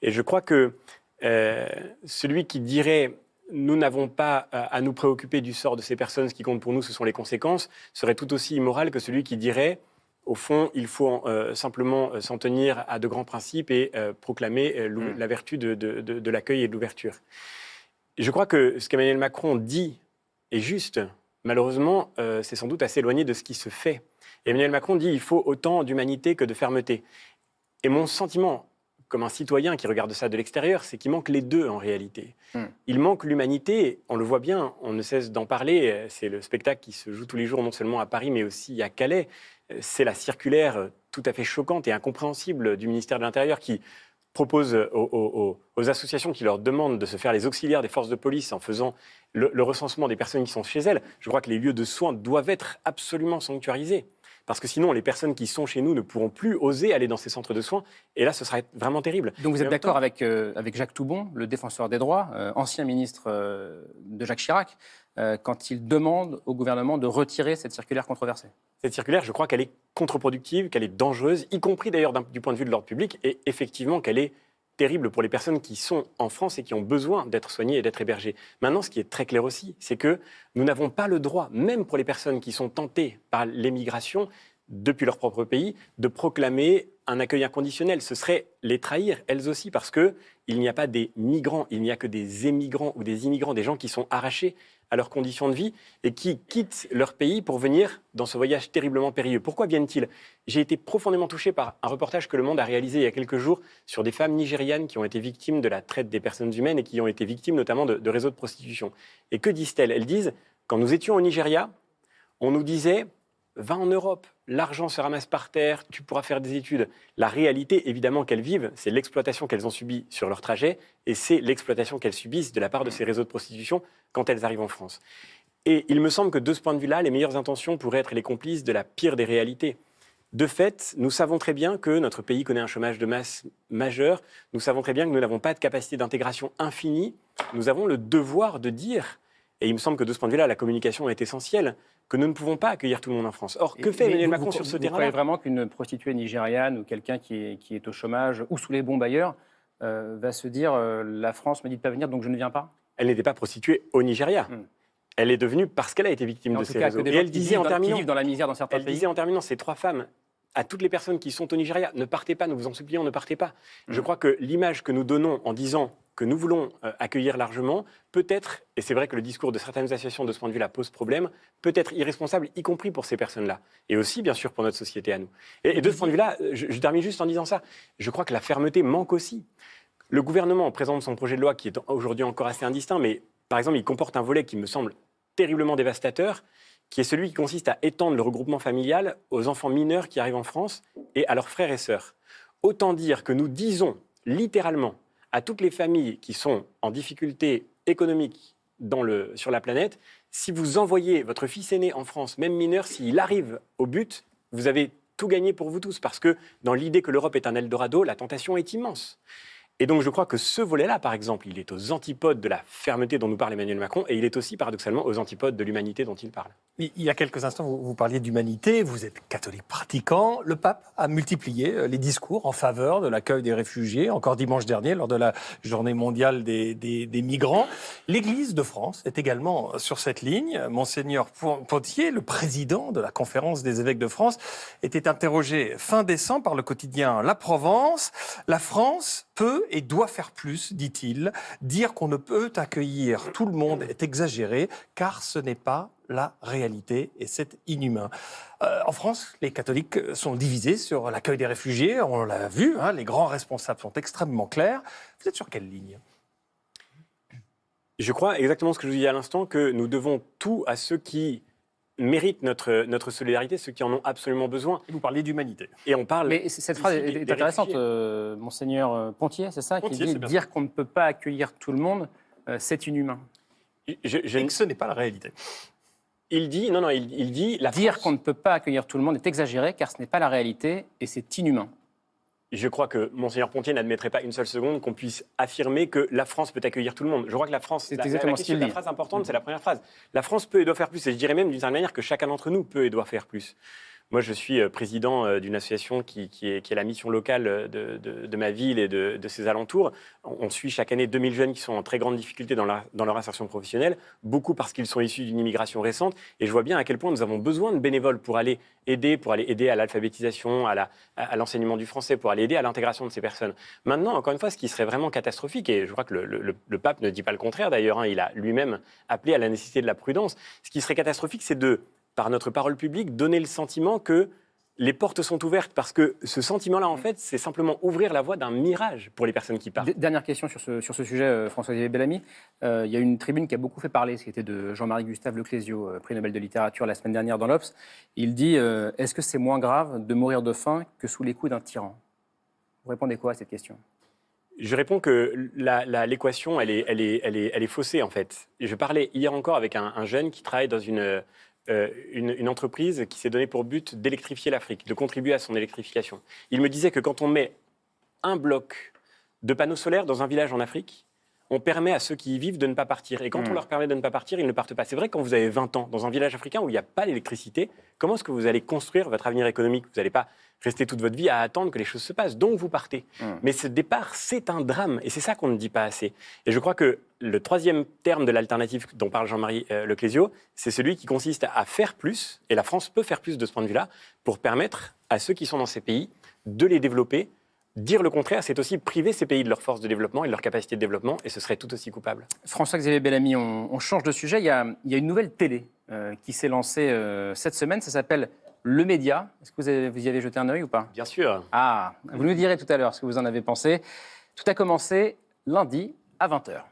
Et je crois que celui qui dirait « nous n'avons pas à nous préoccuper du sort de ces personnes, ce qui compte pour nous, ce sont les conséquences », serait tout aussi immoral que celui qui dirait « au fond, il faut simplement s'en tenir à de grands principes et proclamer la vertu de l'accueil et de l'ouverture ». Je crois que ce qu'Emmanuel Macron dit est juste. Malheureusement, c'est sans doute assez éloigné de ce qui se fait. Et Emmanuel Macron dit qu'il faut autant d'humanité que de fermeté. Et mon sentiment, comme un citoyen qui regarde ça de l'extérieur, c'est qu'il manque les deux en réalité. Il manque l'humanité, on le voit bien, on ne cesse d'en parler. C'est le spectacle qui se joue tous les jours, non seulement à Paris, mais aussi à Calais. C'est la circulaire tout à fait choquante et incompréhensible du ministère de l'Intérieur qui propose aux associations qui leur demandent de se faire les auxiliaires des forces de police en faisant le recensement des personnes qui sont chez elles. Je crois que les lieux de soins doivent être absolument sanctuarisés. Parce que sinon, les personnes qui sont chez nous ne pourront plus oser aller dans ces centres de soins. Et là, ce sera vraiment terrible. Donc vous êtes d'accord avec Jacques Toubon, le défenseur des droits, ancien ministre de Jacques Chirac, quand il demande au gouvernement de retirer cette circulaire controversée ? Cette circulaire, je crois qu'elle est contre-productive, qu'elle est dangereuse, y compris d'ailleurs du point de vue de l'ordre public, et effectivement qu'elle est terrible pour les personnes qui sont en France et qui ont besoin d'être soignées et d'être hébergées. Maintenant, ce qui est très clair aussi, c'est que nous n'avons pas le droit, même pour les personnes qui sont tentées par l'émigration depuis leur propre pays, de proclamer un accueil inconditionnel. Ce serait les trahir, elles aussi, parce qu'il n'y a pas des migrants, il n'y a que des émigrants ou des immigrants, des gens qui sont arrachés à leurs conditions de vie et qui quittent leur pays pour venir dans ce voyage terriblement périlleux. Pourquoi viennent-ils ? J'ai été profondément touché par un reportage que Le Monde a réalisé il y a quelques jours sur des femmes nigérianes qui ont été victimes de la traite des personnes humaines et qui ont été victimes notamment de réseaux de prostitution. Et que disent-elles ? Elles disent, quand nous étions au Nigeria, on nous disait « va en Europe, l'argent se ramasse par terre, tu pourras faire des études ». La réalité, évidemment, qu'elles vivent, c'est l'exploitation qu'elles ont subie sur leur trajet et c'est l'exploitation qu'elles subissent de la part de ces réseaux de prostitution quand elles arrivent en France. Et il me semble que de ce point de vue-là, les meilleures intentions pourraient être les complices de la pire des réalités. De fait, nous savons très bien que notre pays connaît un chômage de masse majeur. Nous savons très bien que nous n'avons pas de capacité d'intégration infinie. Nous avons le devoir de dire, et il me semble que de ce point de vue-là, la communication est essentielle, que nous ne pouvons pas accueillir tout le monde en France. Or, que fait Emmanuel Macron sur ce terrain-là ? Vous croyez vraiment qu'une prostituée nigériane ou quelqu'un qui est au chômage ou sous les bombes ailleurs va se dire la France me dit de pas venir, donc je ne viens pas ? Elle n'était pas prostituée au Nigeria. Elle est devenue parce qu'elle a été victime de ces réseaux. Et elle disait en terminant, qui vivent dans la misère dans certains pays. Elle disait en terminant, ces 3 femmes, à toutes les personnes qui sont au Nigeria, ne partez pas, nous vous en supplions, ne partez pas. Je crois que l'image que nous donnons en disant que nous voulons accueillir largement, peut-être, et c'est vrai que le discours de certaines associations de ce point de vue-là pose problème, peut être irresponsable, y compris pour ces personnes-là. Et aussi, bien sûr, pour notre société à nous. Et de ce point de vue-là, je termine juste en disant ça, je crois que la fermeté manque aussi. Le gouvernement présente son projet de loi qui est aujourd'hui encore assez indistinct, mais par exemple, il comporte un volet qui me semble terriblement dévastateur, qui est celui qui consiste à étendre le regroupement familial aux enfants mineurs qui arrivent en France et à leurs frères et sœurs. Autant dire que nous disons littéralement à toutes les familles qui sont en difficulté économique sur la planète, si vous envoyez votre fils aîné en France, même mineur, s'il arrive au but, vous avez tout gagner pour vous tous, parce que dans l'idée que l'Europe est un Eldorado, la tentation est immense. Et donc, je crois que ce volet-là, par exemple, il est aux antipodes de la fermeté dont nous parle Emmanuel Macron, et il est aussi, paradoxalement, aux antipodes de l'humanité dont il parle. Il y a quelques instants, vous parliez d'humanité, vous êtes catholique pratiquant. Le pape a multiplié les discours en faveur de l'accueil des réfugiés, encore dimanche dernier, lors de la journée mondiale des migrants. L'Église de France est également sur cette ligne. Monseigneur Pontier, le président de la conférence des évêques de France, était interrogé fin décembre par le quotidien La Provence. La France peut et doit faire plus, dit-il. Dire qu'on ne peut accueillir tout le monde est exagéré, car ce n'est pas la réalité et c'est inhumain. En France, les catholiques sont divisés sur l'accueil des réfugiés. On l'a vu, hein, les grands responsables sont extrêmement clairs. Vous êtes sur quelle ligne ? Je crois exactement ce que je vous dis à l'instant, que nous devons tout à ceux qui méritent notre solidarité, ceux qui en ont absolument besoin. Et vous parlez d'humanité. Et on parle... Mais cette phrase est intéressante, Monseigneur Pontier, c'est ça, qui dit dire qu'on ne peut pas accueillir tout le monde, c'est inhumain. Et que ce n'est pas la réalité. Il dit, il dit... Dire qu'on ne peut pas accueillir tout le monde est exagéré, car ce n'est pas la réalité et c'est inhumain. Je crois que Monseigneur Pontier n'admettrait pas une seule seconde qu'on puisse affirmer que la France peut accueillir tout le monde. Je crois que la France... C'est exactement ce qu'il dit. La phrase importante, c'est la première phrase. La France peut et doit faire plus. Et je dirais même d'une certaine manière que chacun d'entre nous peut et doit faire plus. Moi, je suis président d'une association qui est la mission locale de ma ville et de ses alentours. On suit chaque année 2000 jeunes qui sont en très grande difficulté dans leur insertion professionnelle, beaucoup parce qu'ils sont issus d'une immigration récente. Et je vois bien à quel point nous avons besoin de bénévoles pour aller aider à l'alphabétisation, à l'enseignement du français, pour aller aider à l'intégration de ces personnes. Maintenant, encore une fois, ce qui serait vraiment catastrophique, et je crois que le pape ne dit pas le contraire d'ailleurs, hein, il a lui-même appelé à la nécessité de la prudence, ce qui serait catastrophique, c'est par notre parole publique, donner le sentiment que les portes sont ouvertes, parce que ce sentiment-là, en fait, c'est simplement ouvrir la voie d'un mirage pour les personnes qui partent. Dernière question sur ce sujet, François-Xavier Bellamy. Il y a une tribune qui a beaucoup fait parler, ce qui était de Jean-Marie Gustave Leclésio, prix Nobel de littérature la semaine dernière dans l'Obs. Il dit est-ce que c'est moins grave de mourir de faim que sous les coups d'un tyran ? Vous répondez quoi à cette question ? Je réponds que l'équation, elle est faussée, en fait. Je parlais hier encore avec un jeune qui travaille dans une entreprise qui s'est donnée pour but d'électrifier l'Afrique, de contribuer à son électrification. Il me disait que quand on met un bloc de panneaux solaires dans un village en Afrique, on permet à ceux qui y vivent de ne pas partir. Et quand on leur permet de ne pas partir, ils ne partent pas. C'est vrai que quand vous avez 20 ans dans un village africain où il n'y a pas d'électricité, comment est-ce que vous allez construire votre avenir économique ? Vous n'allez pas rester toute votre vie à attendre que les choses se passent. Donc vous partez. Mais ce départ, c'est un drame. Et c'est ça qu'on ne dit pas assez. Et je crois que le troisième terme de l'alternative dont parle Jean-Marie Leclésio, c'est celui qui consiste à faire plus. Et la France peut faire plus de ce point de vue-là pour permettre à ceux qui sont dans ces pays de les développer. Dire le contraire, c'est aussi priver ces pays de leur force de développement et de leur capacité de développement, et ce serait tout aussi coupable. François-Xavier Bellamy, on change de sujet. Il y a une nouvelle télé qui s'est lancée cette semaine. Ça s'appelle Le Média. Est-ce que vous y avez jeté un œil ou pas ? Bien sûr. Ah, vous nous direz tout à l'heure ce que vous en avez pensé. Tout a commencé lundi à 20h.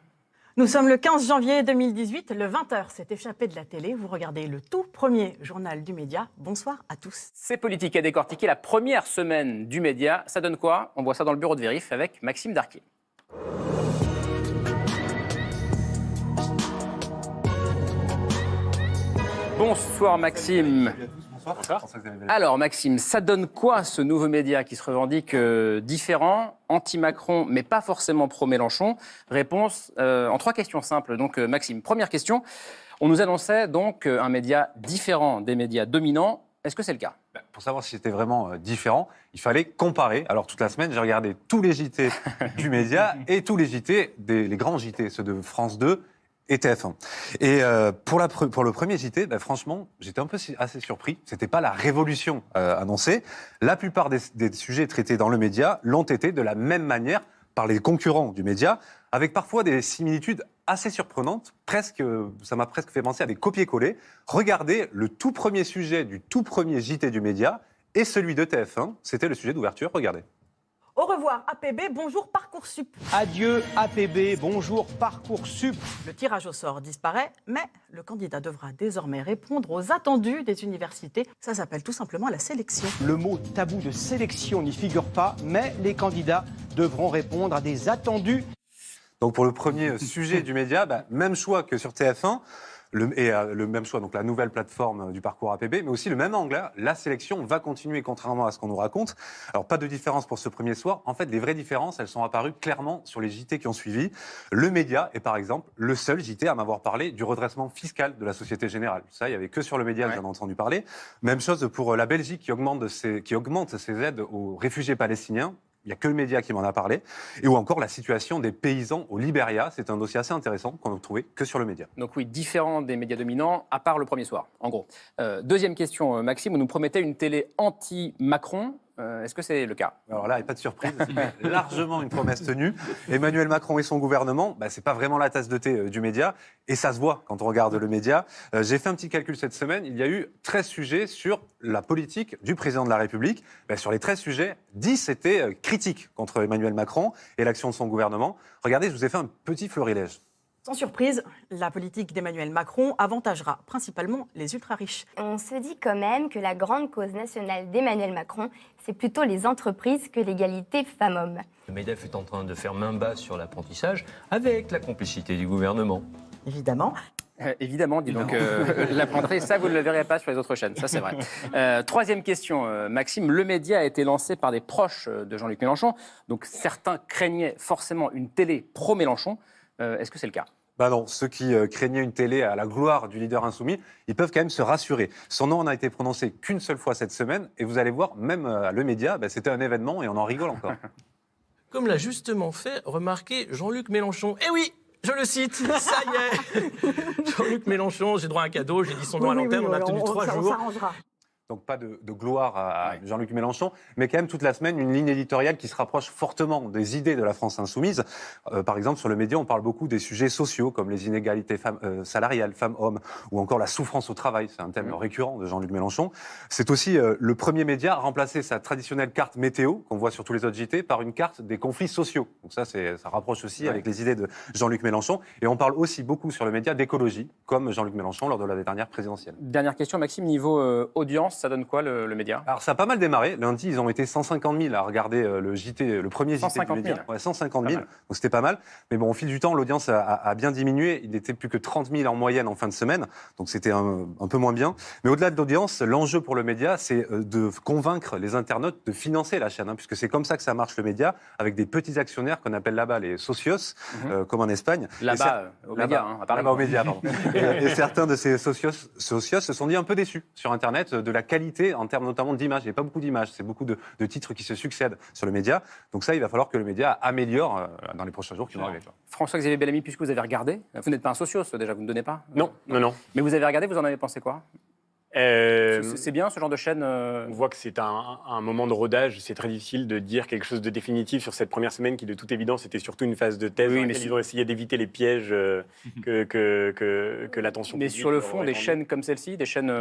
Nous sommes le 15 janvier 2018, le 20h s'est échappé de la télé. Vous regardez le tout premier journal du Média. Bonsoir à tous. C'est politique à décortiquer. La première semaine du Média, ça donne quoi ? On voit ça dans le bureau de Vérif avec Maxime Darquier. Bonsoir Maxime. Bonsoir. Alors Maxime, ça donne quoi ce nouveau Média qui se revendique différent, anti-Macron, mais pas forcément pro-Mélenchon ? Réponse en 3 questions simples. Donc Maxime, première question. On nous annonçait donc un média différent des médias dominants. Est-ce que c'est le cas ? Pour savoir si c'était vraiment différent, il fallait comparer. Alors toute la semaine, j'ai regardé tous les JT du Média et tous les JT, les grands JT, ceux de France 2 et TF1. Et pour le premier JT, franchement, j'étais assez surpris. C'était pas la révolution annoncée. La plupart des sujets traités dans le Média l'ont été de la même manière par les concurrents du Média, avec parfois des similitudes assez surprenantes. Ça m'a presque fait penser à des copier-coller. Regardez le tout premier sujet du tout premier JT du Média et celui de TF1. C'était le sujet d'ouverture. Regardez. Au revoir APB, bonjour Parcoursup. Adieu APB, bonjour Parcoursup. Le tirage au sort disparaît, mais le candidat devra désormais répondre aux attendus des universités. Ça s'appelle tout simplement la sélection. Le mot tabou de sélection n'y figure pas, mais les candidats devront répondre à des attendus. Donc pour le premier sujet du Média, même choix que sur TF1. le même choix, donc la nouvelle plateforme du parcours APB, mais aussi le même angle. La sélection va continuer, contrairement à ce qu'on nous raconte. Alors, pas de différence pour ce premier soir. En fait, les vraies différences, elles sont apparues clairement sur les JT qui ont suivi. Le Média est, par exemple, le seul JT à m'avoir parlé du redressement fiscal de la Société Générale. Ça, il n'y avait que sur le Média que j'en ai entendu parler. Même chose pour la Belgique qui augmente ses aides aux réfugiés palestiniens. Il n'y a que le Média qui m'en a parlé. Et ou encore la situation des paysans au Libéria. C'est un dossier assez intéressant qu'on n'a trouvé que sur le Média. Donc oui, différent des médias dominants, à part le premier soir, en gros. Deuxième question, Maxime, vous nous promettez une télé anti-Macron. Est-ce que c'est le cas? Alors là, il n'y a pas de surprise, c'est largement une promesse tenue. Emmanuel Macron et son gouvernement, ce n'est pas vraiment la tasse de thé du Média, et ça se voit quand on regarde le Média. J'ai fait un petit calcul cette semaine, il y a eu 13 sujets sur la politique du président de la République. Sur les 13 sujets, 10 étaient critiques contre Emmanuel Macron et l'action de son gouvernement. Regardez, je vous ai fait un petit florilège. Sans surprise, la politique d'Emmanuel Macron avantagera principalement les ultra-riches. On se dit quand même que la grande cause nationale d'Emmanuel Macron, c'est plutôt les entreprises que l'égalité femmes-hommes. Le MEDEF est en train de faire main basse sur l'apprentissage avec la complicité du gouvernement. Évidemment. Évidemment, dis donc, l'apprendrez, ça vous ne le verrez pas sur les autres chaînes, ça c'est vrai. Troisième question, Maxime, le Média a été lancé par des proches de Jean-Luc Mélenchon, donc certains craignaient forcément une télé pro-Mélenchon. Est-ce que c'est le cas? Non, ceux qui craignaient une télé à la gloire du leader insoumis, ils peuvent quand même se rassurer. Son nom n'a été prononcé qu'une seule fois cette semaine, et vous allez voir, même le Média, c'était un événement et on en rigole encore. Comme l'a justement fait remarquer Jean-Luc Mélenchon. Eh oui, je le cite, ça y est. Jean-Luc Mélenchon, j'ai droit à un cadeau, j'ai dit son nom à l'antenne, on a tenu 3 jours. On s'arrangera. Donc pas de gloire à Jean-Luc Mélenchon, mais quand même toute la semaine une ligne éditoriale qui se rapproche fortement des idées de la France insoumise. Par exemple, sur le Média, on parle beaucoup des sujets sociaux, comme les inégalités salariales, femmes-hommes, ou encore la souffrance au travail. C'est un thème récurrent de Jean-Luc Mélenchon. C'est aussi le premier média à remplacer sa traditionnelle carte météo, qu'on voit sur tous les autres JT, par une carte des conflits sociaux. Donc ça rapproche aussi avec les idées de Jean-Luc Mélenchon. Et on parle aussi beaucoup sur le Média d'écologie, comme Jean-Luc Mélenchon lors de la dernière présidentielle. Dernière question, Maxime, niveau audience, ça donne quoi le Média? Alors ça a pas mal démarré. Lundi, ils ont été 150 000 à regarder le JT, le premier JT du Média. 150 000. Donc c'était pas mal. Mais bon, au fil du temps, l'audience a bien diminué. Il n'était plus que 30 000 en moyenne en fin de semaine. Donc c'était un peu moins bien. Mais au-delà de l'audience, l'enjeu pour le Média, c'est de convaincre les internautes de financer la chaîne. Puisque c'est comme ça que ça marche le Média, avec des petits actionnaires qu'on appelle là-bas les socios, comme en Espagne. Là-bas, au Média. Là-bas au Média, pardon. et certains de ces socios se sont dit un peu déçus sur Internet de la qualité en termes notamment d'images. Il n'y a pas beaucoup d'images, c'est beaucoup de titres qui se succèdent sur le Média. Donc ça, il va falloir que le Média améliore dans les prochains jours qui vont arriver. François-Xavier Bellamy, puisque vous avez regardé, vous n'êtes pas un socios déjà, vous ne donnez pas? Non. Mais vous avez regardé, vous en avez pensé quoi? C'est bien ce genre de chaîne On voit que c'est un moment de rodage. C'est très difficile de dire quelque chose de définitif sur cette première semaine qui, de toute évidence, était surtout une phase de thèse dans laquelle ils ont essayé d'éviter les pièges que l'attention publique. Mais sur le fond, des chaînes comme celle-ci, des chaînes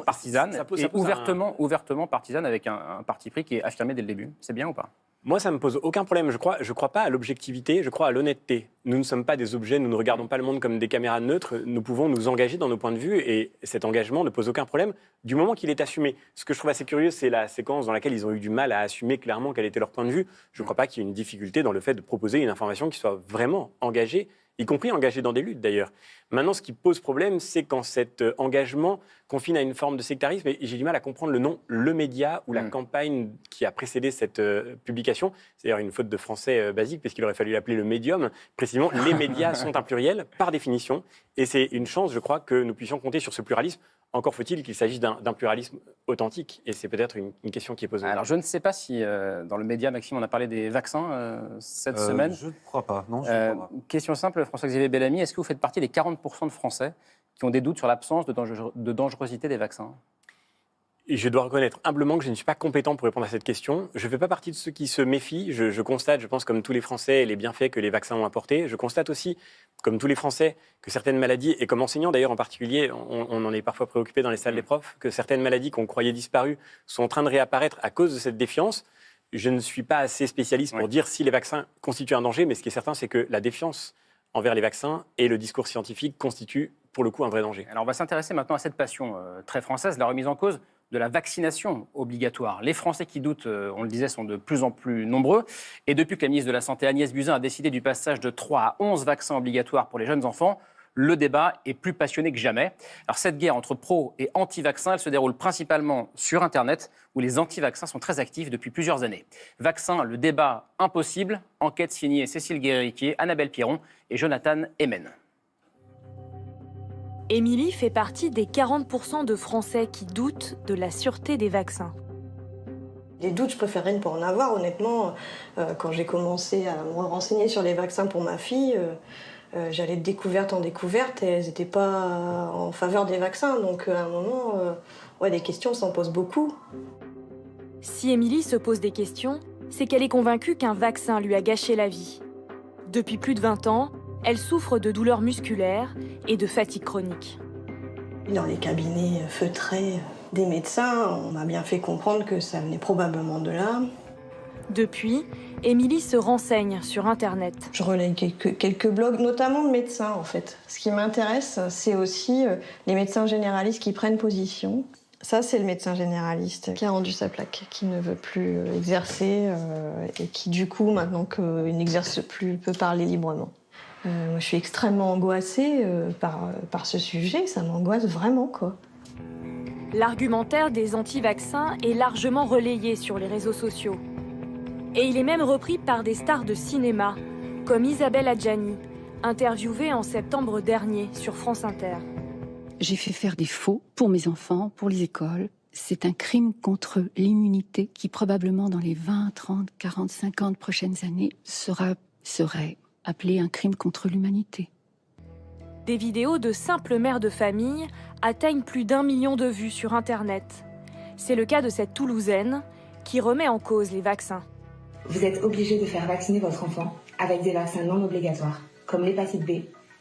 partisanes, et ouvertement partisanes avec un parti pris qui est affirmé dès le début, c'est bien ou pas? Moi, ça ne me pose aucun problème. Je crois pas à l'objectivité, je crois à l'honnêteté. Nous ne sommes pas des objets, nous ne regardons pas le monde comme des caméras neutres. Nous pouvons nous engager dans nos points de vue et cet engagement ne pose aucun problème du moment qu'il est assumé. Ce que je trouve assez curieux, c'est la séquence dans laquelle ils ont eu du mal à assumer clairement quel était leur point de vue. Je ne crois pas qu'il y ait une difficulté dans le fait de proposer une information qui soit vraiment engagée, y compris engagée dans des luttes d'ailleurs. Maintenant, ce qui pose problème, c'est quand cet engagement confine à une forme de sectarisme, et j'ai du mal à comprendre le nom Le Média ou la campagne qui a précédé cette publication. C'est d'ailleurs une faute de français basique, parce qu'il aurait fallu l'appeler le médium. Précisément, les médias sont un pluriel, par définition, et c'est une chance, je crois, que nous puissions compter sur ce pluralisme. Encore faut-il qu'il s'agisse d'un pluralisme authentique, et c'est peut-être une question qui est posée. Alors, je ne sais pas si dans le Média, Maxime, on a parlé des vaccins cette semaine. Je ne crois pas, non, je ne crois pas. Question simple, François-Xavier Bellamy, est-ce que vous faites partie des 40% de Français qui ont des doutes sur l'absence de dangerosité des vaccins? Et je dois reconnaître humblement que je ne suis pas compétent pour répondre à cette question. Je ne fais pas partie de ceux qui se méfient. Je constate, je pense, comme tous les Français, les bienfaits que les vaccins ont apportés. Je constate aussi, comme tous les Français, que certaines maladies, et comme enseignants d'ailleurs en particulier, on en est parfois préoccupé dans les salles des profs, que certaines maladies qu'on croyait disparues sont en train de réapparaître à cause de cette défiance. Je ne suis pas assez spécialiste pour dire si les vaccins constituent un danger, mais ce qui est certain, c'est que la défiance envers les vaccins et le discours scientifique constituent pour le coup un vrai danger. Alors on va s'intéresser maintenant à cette passion très française, la remise en cause de la vaccination obligatoire. Les Français qui doutent, on le disait, sont de plus en plus nombreux. Et depuis que la ministre de la Santé Agnès Buzyn a décidé du passage de 3 à 11 vaccins obligatoires pour les jeunes enfants, le débat est plus passionné que jamais. Alors cette guerre entre pro et anti-vaccins, elle se déroule principalement sur Internet, où les anti-vaccins sont très actifs depuis plusieurs années. Vaccin, le débat impossible, enquête signée Cécile Guéricquier, Annabelle Piron et Jonathan Hemen. Émilie fait partie des 40% de Français qui doutent de la sûreté des vaccins. Les doutes, je préférerais ne pas en avoir. Honnêtement, quand j'ai commencé à me renseigner sur les vaccins pour ma fille, j'allais de découverte en découverte et elles n'étaient pas en faveur des vaccins. Donc à un moment, des questions s'en posent beaucoup. Si Émilie se pose des questions, c'est qu'elle est convaincue qu'un vaccin lui a gâché la vie. Depuis plus de 20 ans, elle souffre de douleurs musculaires et de fatigue chronique. Dans les cabinets feutrés des médecins, on m'a bien fait comprendre que ça venait probablement de là. Depuis, Émilie se renseigne sur Internet. Je relaye quelques blogs, notamment de médecins en fait. Ce qui m'intéresse, c'est aussi les médecins généralistes qui prennent position. Ça, c'est le médecin généraliste qui a rendu sa plaque, qui ne veut plus exercer et qui, du coup, maintenant qu'il n'exerce plus, peut parler librement. Moi, je suis extrêmement angoissée par ce sujet, ça m'angoisse vraiment, quoi. L'argumentaire des anti-vaccins est largement relayé sur les réseaux sociaux. Et il est même repris par des stars de cinéma, comme Isabelle Adjani, interviewée en septembre dernier sur France Inter. J'ai fait faire des faux pour mes enfants, pour les écoles. C'est un crime contre l'immunité qui probablement dans les 20, 30, 40, 50 prochaines années serait appelé un crime contre l'humanité. Des vidéos de simples mères de famille atteignent plus d'1 million de vues sur Internet. C'est le cas de cette Toulousaine qui remet en cause les vaccins. Vous êtes obligé de faire vacciner votre enfant avec des vaccins non obligatoires, comme l'hépatite B.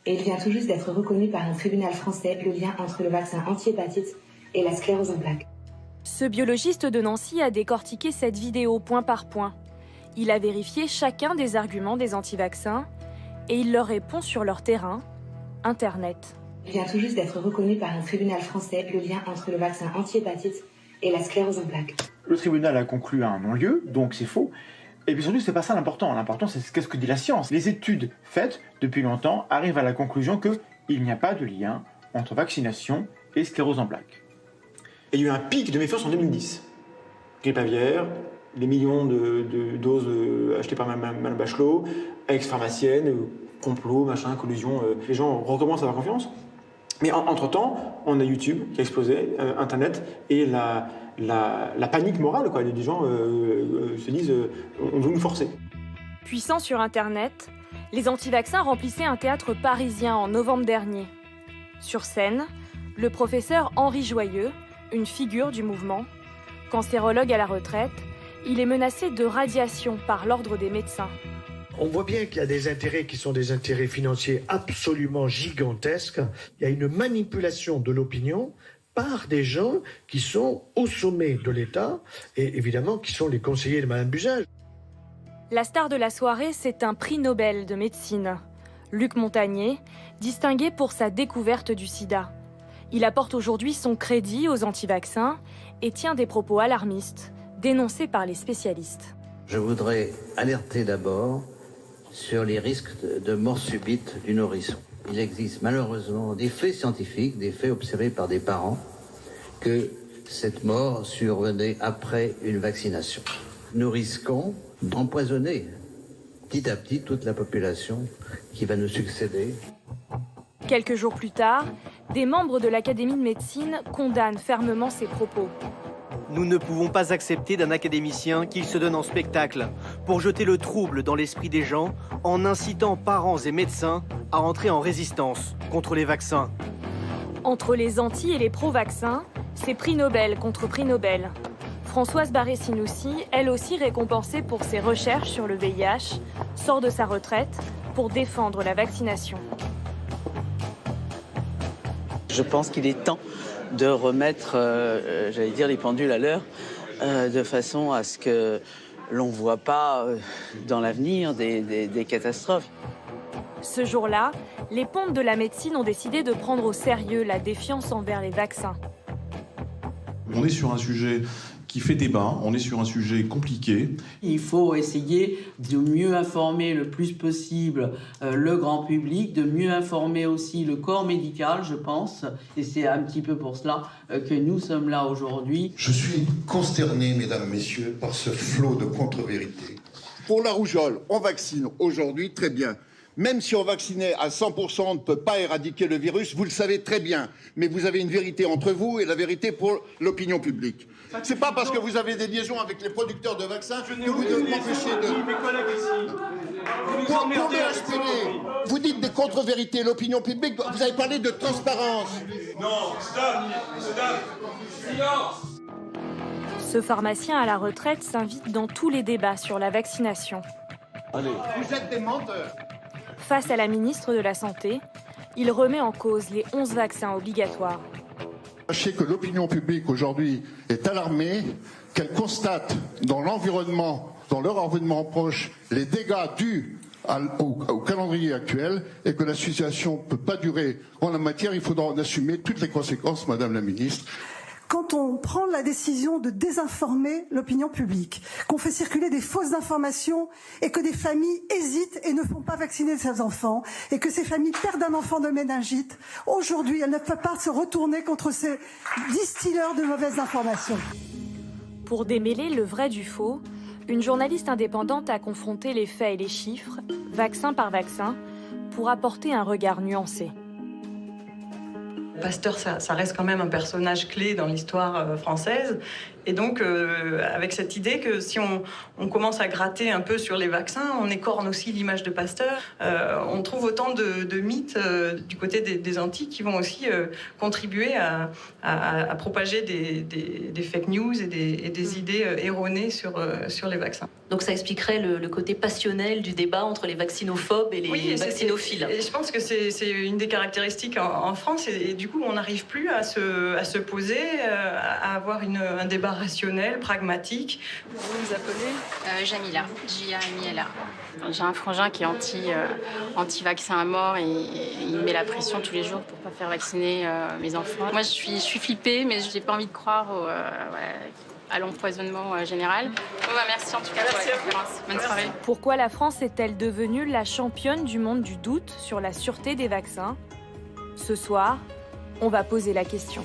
Et il vient tout juste d'être reconnu par un tribunal français le lien entre le vaccin anti-hépatite et la sclérose en plaques. Ce biologiste de Nancy a décortiqué cette vidéo point par point. Il a vérifié chacun des arguments des anti-vaccins et il leur répond sur leur terrain, Internet. Il vient tout juste d'être reconnu par un tribunal français le lien entre le vaccin anti-hépatite et la sclérose en plaques. Le tribunal a conclu à un non-lieu, donc c'est faux. Et puis surtout, c'est pas ça l'important. L'important, c'est qu'est-ce que dit la science. Les études faites depuis longtemps arrivent à la conclusion qu'il n'y a pas de lien entre vaccination et sclérose en plaques. Et il y a eu un pic de méfiance en 2010. Grippe aviaire, les millions de doses achetées par Mme Bachelot, ex-pharmacienne, complot, machin, collusion. Les gens recommencent à avoir confiance. Mais entre-temps, on a YouTube qui a explosé, Internet, et la panique morale, quoi. Les gens se disent on veut nous forcer. Puissant sur Internet, les anti-vaccins remplissaient un théâtre parisien en novembre dernier. Sur scène, le professeur Henri Joyeux, une figure du mouvement, cancérologue à la retraite, il est menacé de radiation par l'ordre des médecins. On voit bien qu'il y a des intérêts qui sont des intérêts financiers absolument gigantesques. Il y a une manipulation de l'opinion par des gens qui sont au sommet de l'État et évidemment qui sont les conseillers de Mme Buzyn. La star de la soirée, c'est un prix Nobel de médecine. Luc Montagnier, distingué pour sa découverte du sida. Il apporte aujourd'hui son crédit aux anti-vaccins et tient des propos alarmistes, dénoncés par les spécialistes. Je voudrais alerter d'abord sur les risques de mort subite du nourrisson. Il existe malheureusement des faits scientifiques, des faits observés par des parents, que cette mort survenait après une vaccination. Nous risquons d'empoisonner petit à petit toute la population qui va nous succéder. Quelques jours plus tard, des membres de l'Académie de médecine condamnent fermement ces propos. Nous ne pouvons pas accepter d'un académicien qu'il se donne en spectacle pour jeter le trouble dans l'esprit des gens en incitant parents et médecins à entrer en résistance contre les vaccins. Entre les anti et les pro-vaccins, c'est prix Nobel contre prix Nobel. Françoise Barré-Sinoussi, elle aussi récompensée pour ses recherches sur le VIH, sort de sa retraite pour défendre la vaccination. Je pense qu'il est temps de remettre, les pendules à l'heure, de façon à ce que l'on ne voit pas dans l'avenir des catastrophes. Ce jour-là, les pontes de la médecine ont décidé de prendre au sérieux la défiance envers les vaccins. On est sur un sujet qui fait débat. On est sur un sujet compliqué. Il faut essayer de mieux informer le plus possible le grand public, de mieux informer aussi le corps médical, je pense. Et c'est un petit peu pour cela que nous sommes là aujourd'hui. Je suis consterné, mesdames, messieurs, par ce flot de contre-vérités. Pour la rougeole, on vaccine aujourd'hui, très bien. Même si on vaccinait à 100%, on ne peut pas éradiquer le virus, vous le savez très bien. Mais vous avez une vérité entre vous et la vérité pour l'opinion publique. C'est pas parce que vous avez des liaisons avec les producteurs de vaccins que vous devez m'empêcher de... Mes collègues ici. Pour BHPV, vous dites des contre-vérités, l'opinion publique, vous avez parlé de transparence. Non, stop, silence. Ce pharmacien à la retraite s'invite dans tous les débats sur la vaccination. Allez. Vous êtes des menteurs. Face à la ministre de la Santé, il remet en cause les 11 vaccins obligatoires. Sachez que l'opinion publique aujourd'hui est alarmée, qu'elle constate dans l'environnement, dans leur environnement proche, les dégâts dus au calendrier actuel et que la situation ne peut pas durer. En la matière, il faudra en assumer toutes les conséquences, Madame la Ministre. Quand on prend la décision de désinformer l'opinion publique, qu'on fait circuler des fausses informations et que des familles hésitent et ne font pas vacciner leurs enfants et que ces familles perdent un enfant de méningite, aujourd'hui, elles ne peuvent pas se retourner contre ces distilleurs de mauvaises informations. Pour démêler le vrai du faux, une journaliste indépendante a confronté les faits et les chiffres, vaccin par vaccin, pour apporter un regard nuancé. Pasteur, ça reste quand même un personnage clé dans l'histoire française. Et donc, avec cette idée que si on commence à gratter un peu sur les vaccins, on écorne aussi l'image de Pasteur. On trouve autant de mythes du côté des Antilles qui vont aussi contribuer à propager des fake news et des idées erronées sur les vaccins. Donc ça expliquerait le côté passionnel du débat entre les vacciноphobes et les vaccinophiles. Et je pense que c'est une des caractéristiques en France. Et du coup, on n'arrive plus à se poser, à avoir un débat rationnel, pragmatique. Vous vous appelez Jamila, J-A-M-I-L-A. J'ai un frangin qui est anti-vaccin à mort et il met la pression tous les jours pour ne pas faire vacciner mes enfants. Moi, je suis flippée, mais je n'ai pas envie de croire à l'empoisonnement général. Merci en tout cas pour la conférence. Bonne soirée. Pourquoi la France est-elle devenue la championne du monde du doute sur la sûreté des vaccins ? Ce soir, on va poser la question.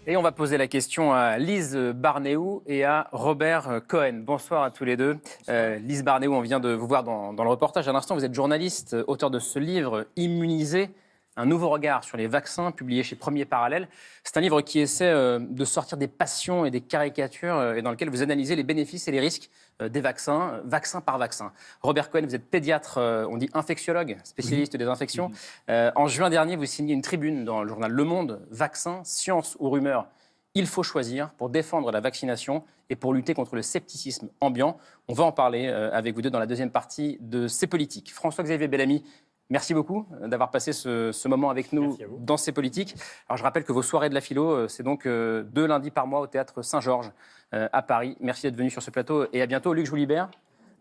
Et on va poser la question à Lise Barnéou et à Robert Cohen. Bonsoir à tous les deux. Lise Barnéou, on vient de vous voir dans le reportage à l'instant. Vous êtes journaliste, auteur de ce livre « Immunisé ». Un nouveau regard sur les vaccins, publié chez Premier Parallèle. C'est un livre qui essaie de sortir des passions et des caricatures et dans lequel vous analysez les bénéfices et les risques des vaccins, vaccin par vaccin. Robert Cohen, vous êtes pédiatre, on dit infectiologue, spécialiste des infections. En juin dernier, vous signez une tribune dans le journal Le Monde, « Vaccin, science ou rumeur ». Il faut choisir pour défendre la vaccination et pour lutter contre le scepticisme ambiant. On va en parler avec vous deux dans la deuxième partie de C'est politique. François-Xavier Bellamy, merci beaucoup d'avoir passé ce moment avec nous dans C'est politique. Alors je rappelle que vos soirées de la philo, c'est donc 2 lundis par mois au Théâtre Saint-Georges à Paris. Merci d'être venu sur ce plateau et à bientôt. Luc, je vous libère.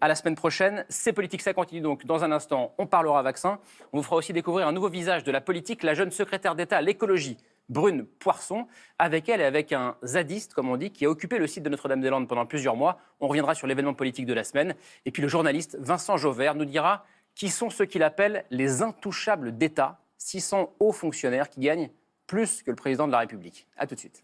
À la semaine prochaine. C'est politique, ça continue donc. Dans un instant, on parlera vaccin. On vous fera aussi découvrir un nouveau visage de la politique, la jeune secrétaire d'État à l'écologie, Brune Poirson, avec elle et avec un zadiste, comme on dit, qui a occupé le site de Notre-Dame-des-Landes pendant plusieurs mois. On reviendra sur l'événement politique de la semaine. Et puis le journaliste Vincent Jauvert nous dira qui sont ceux qu'il appelle les intouchables d'État, 600 hauts fonctionnaires qui gagnent plus que le président de la République. A tout de suite.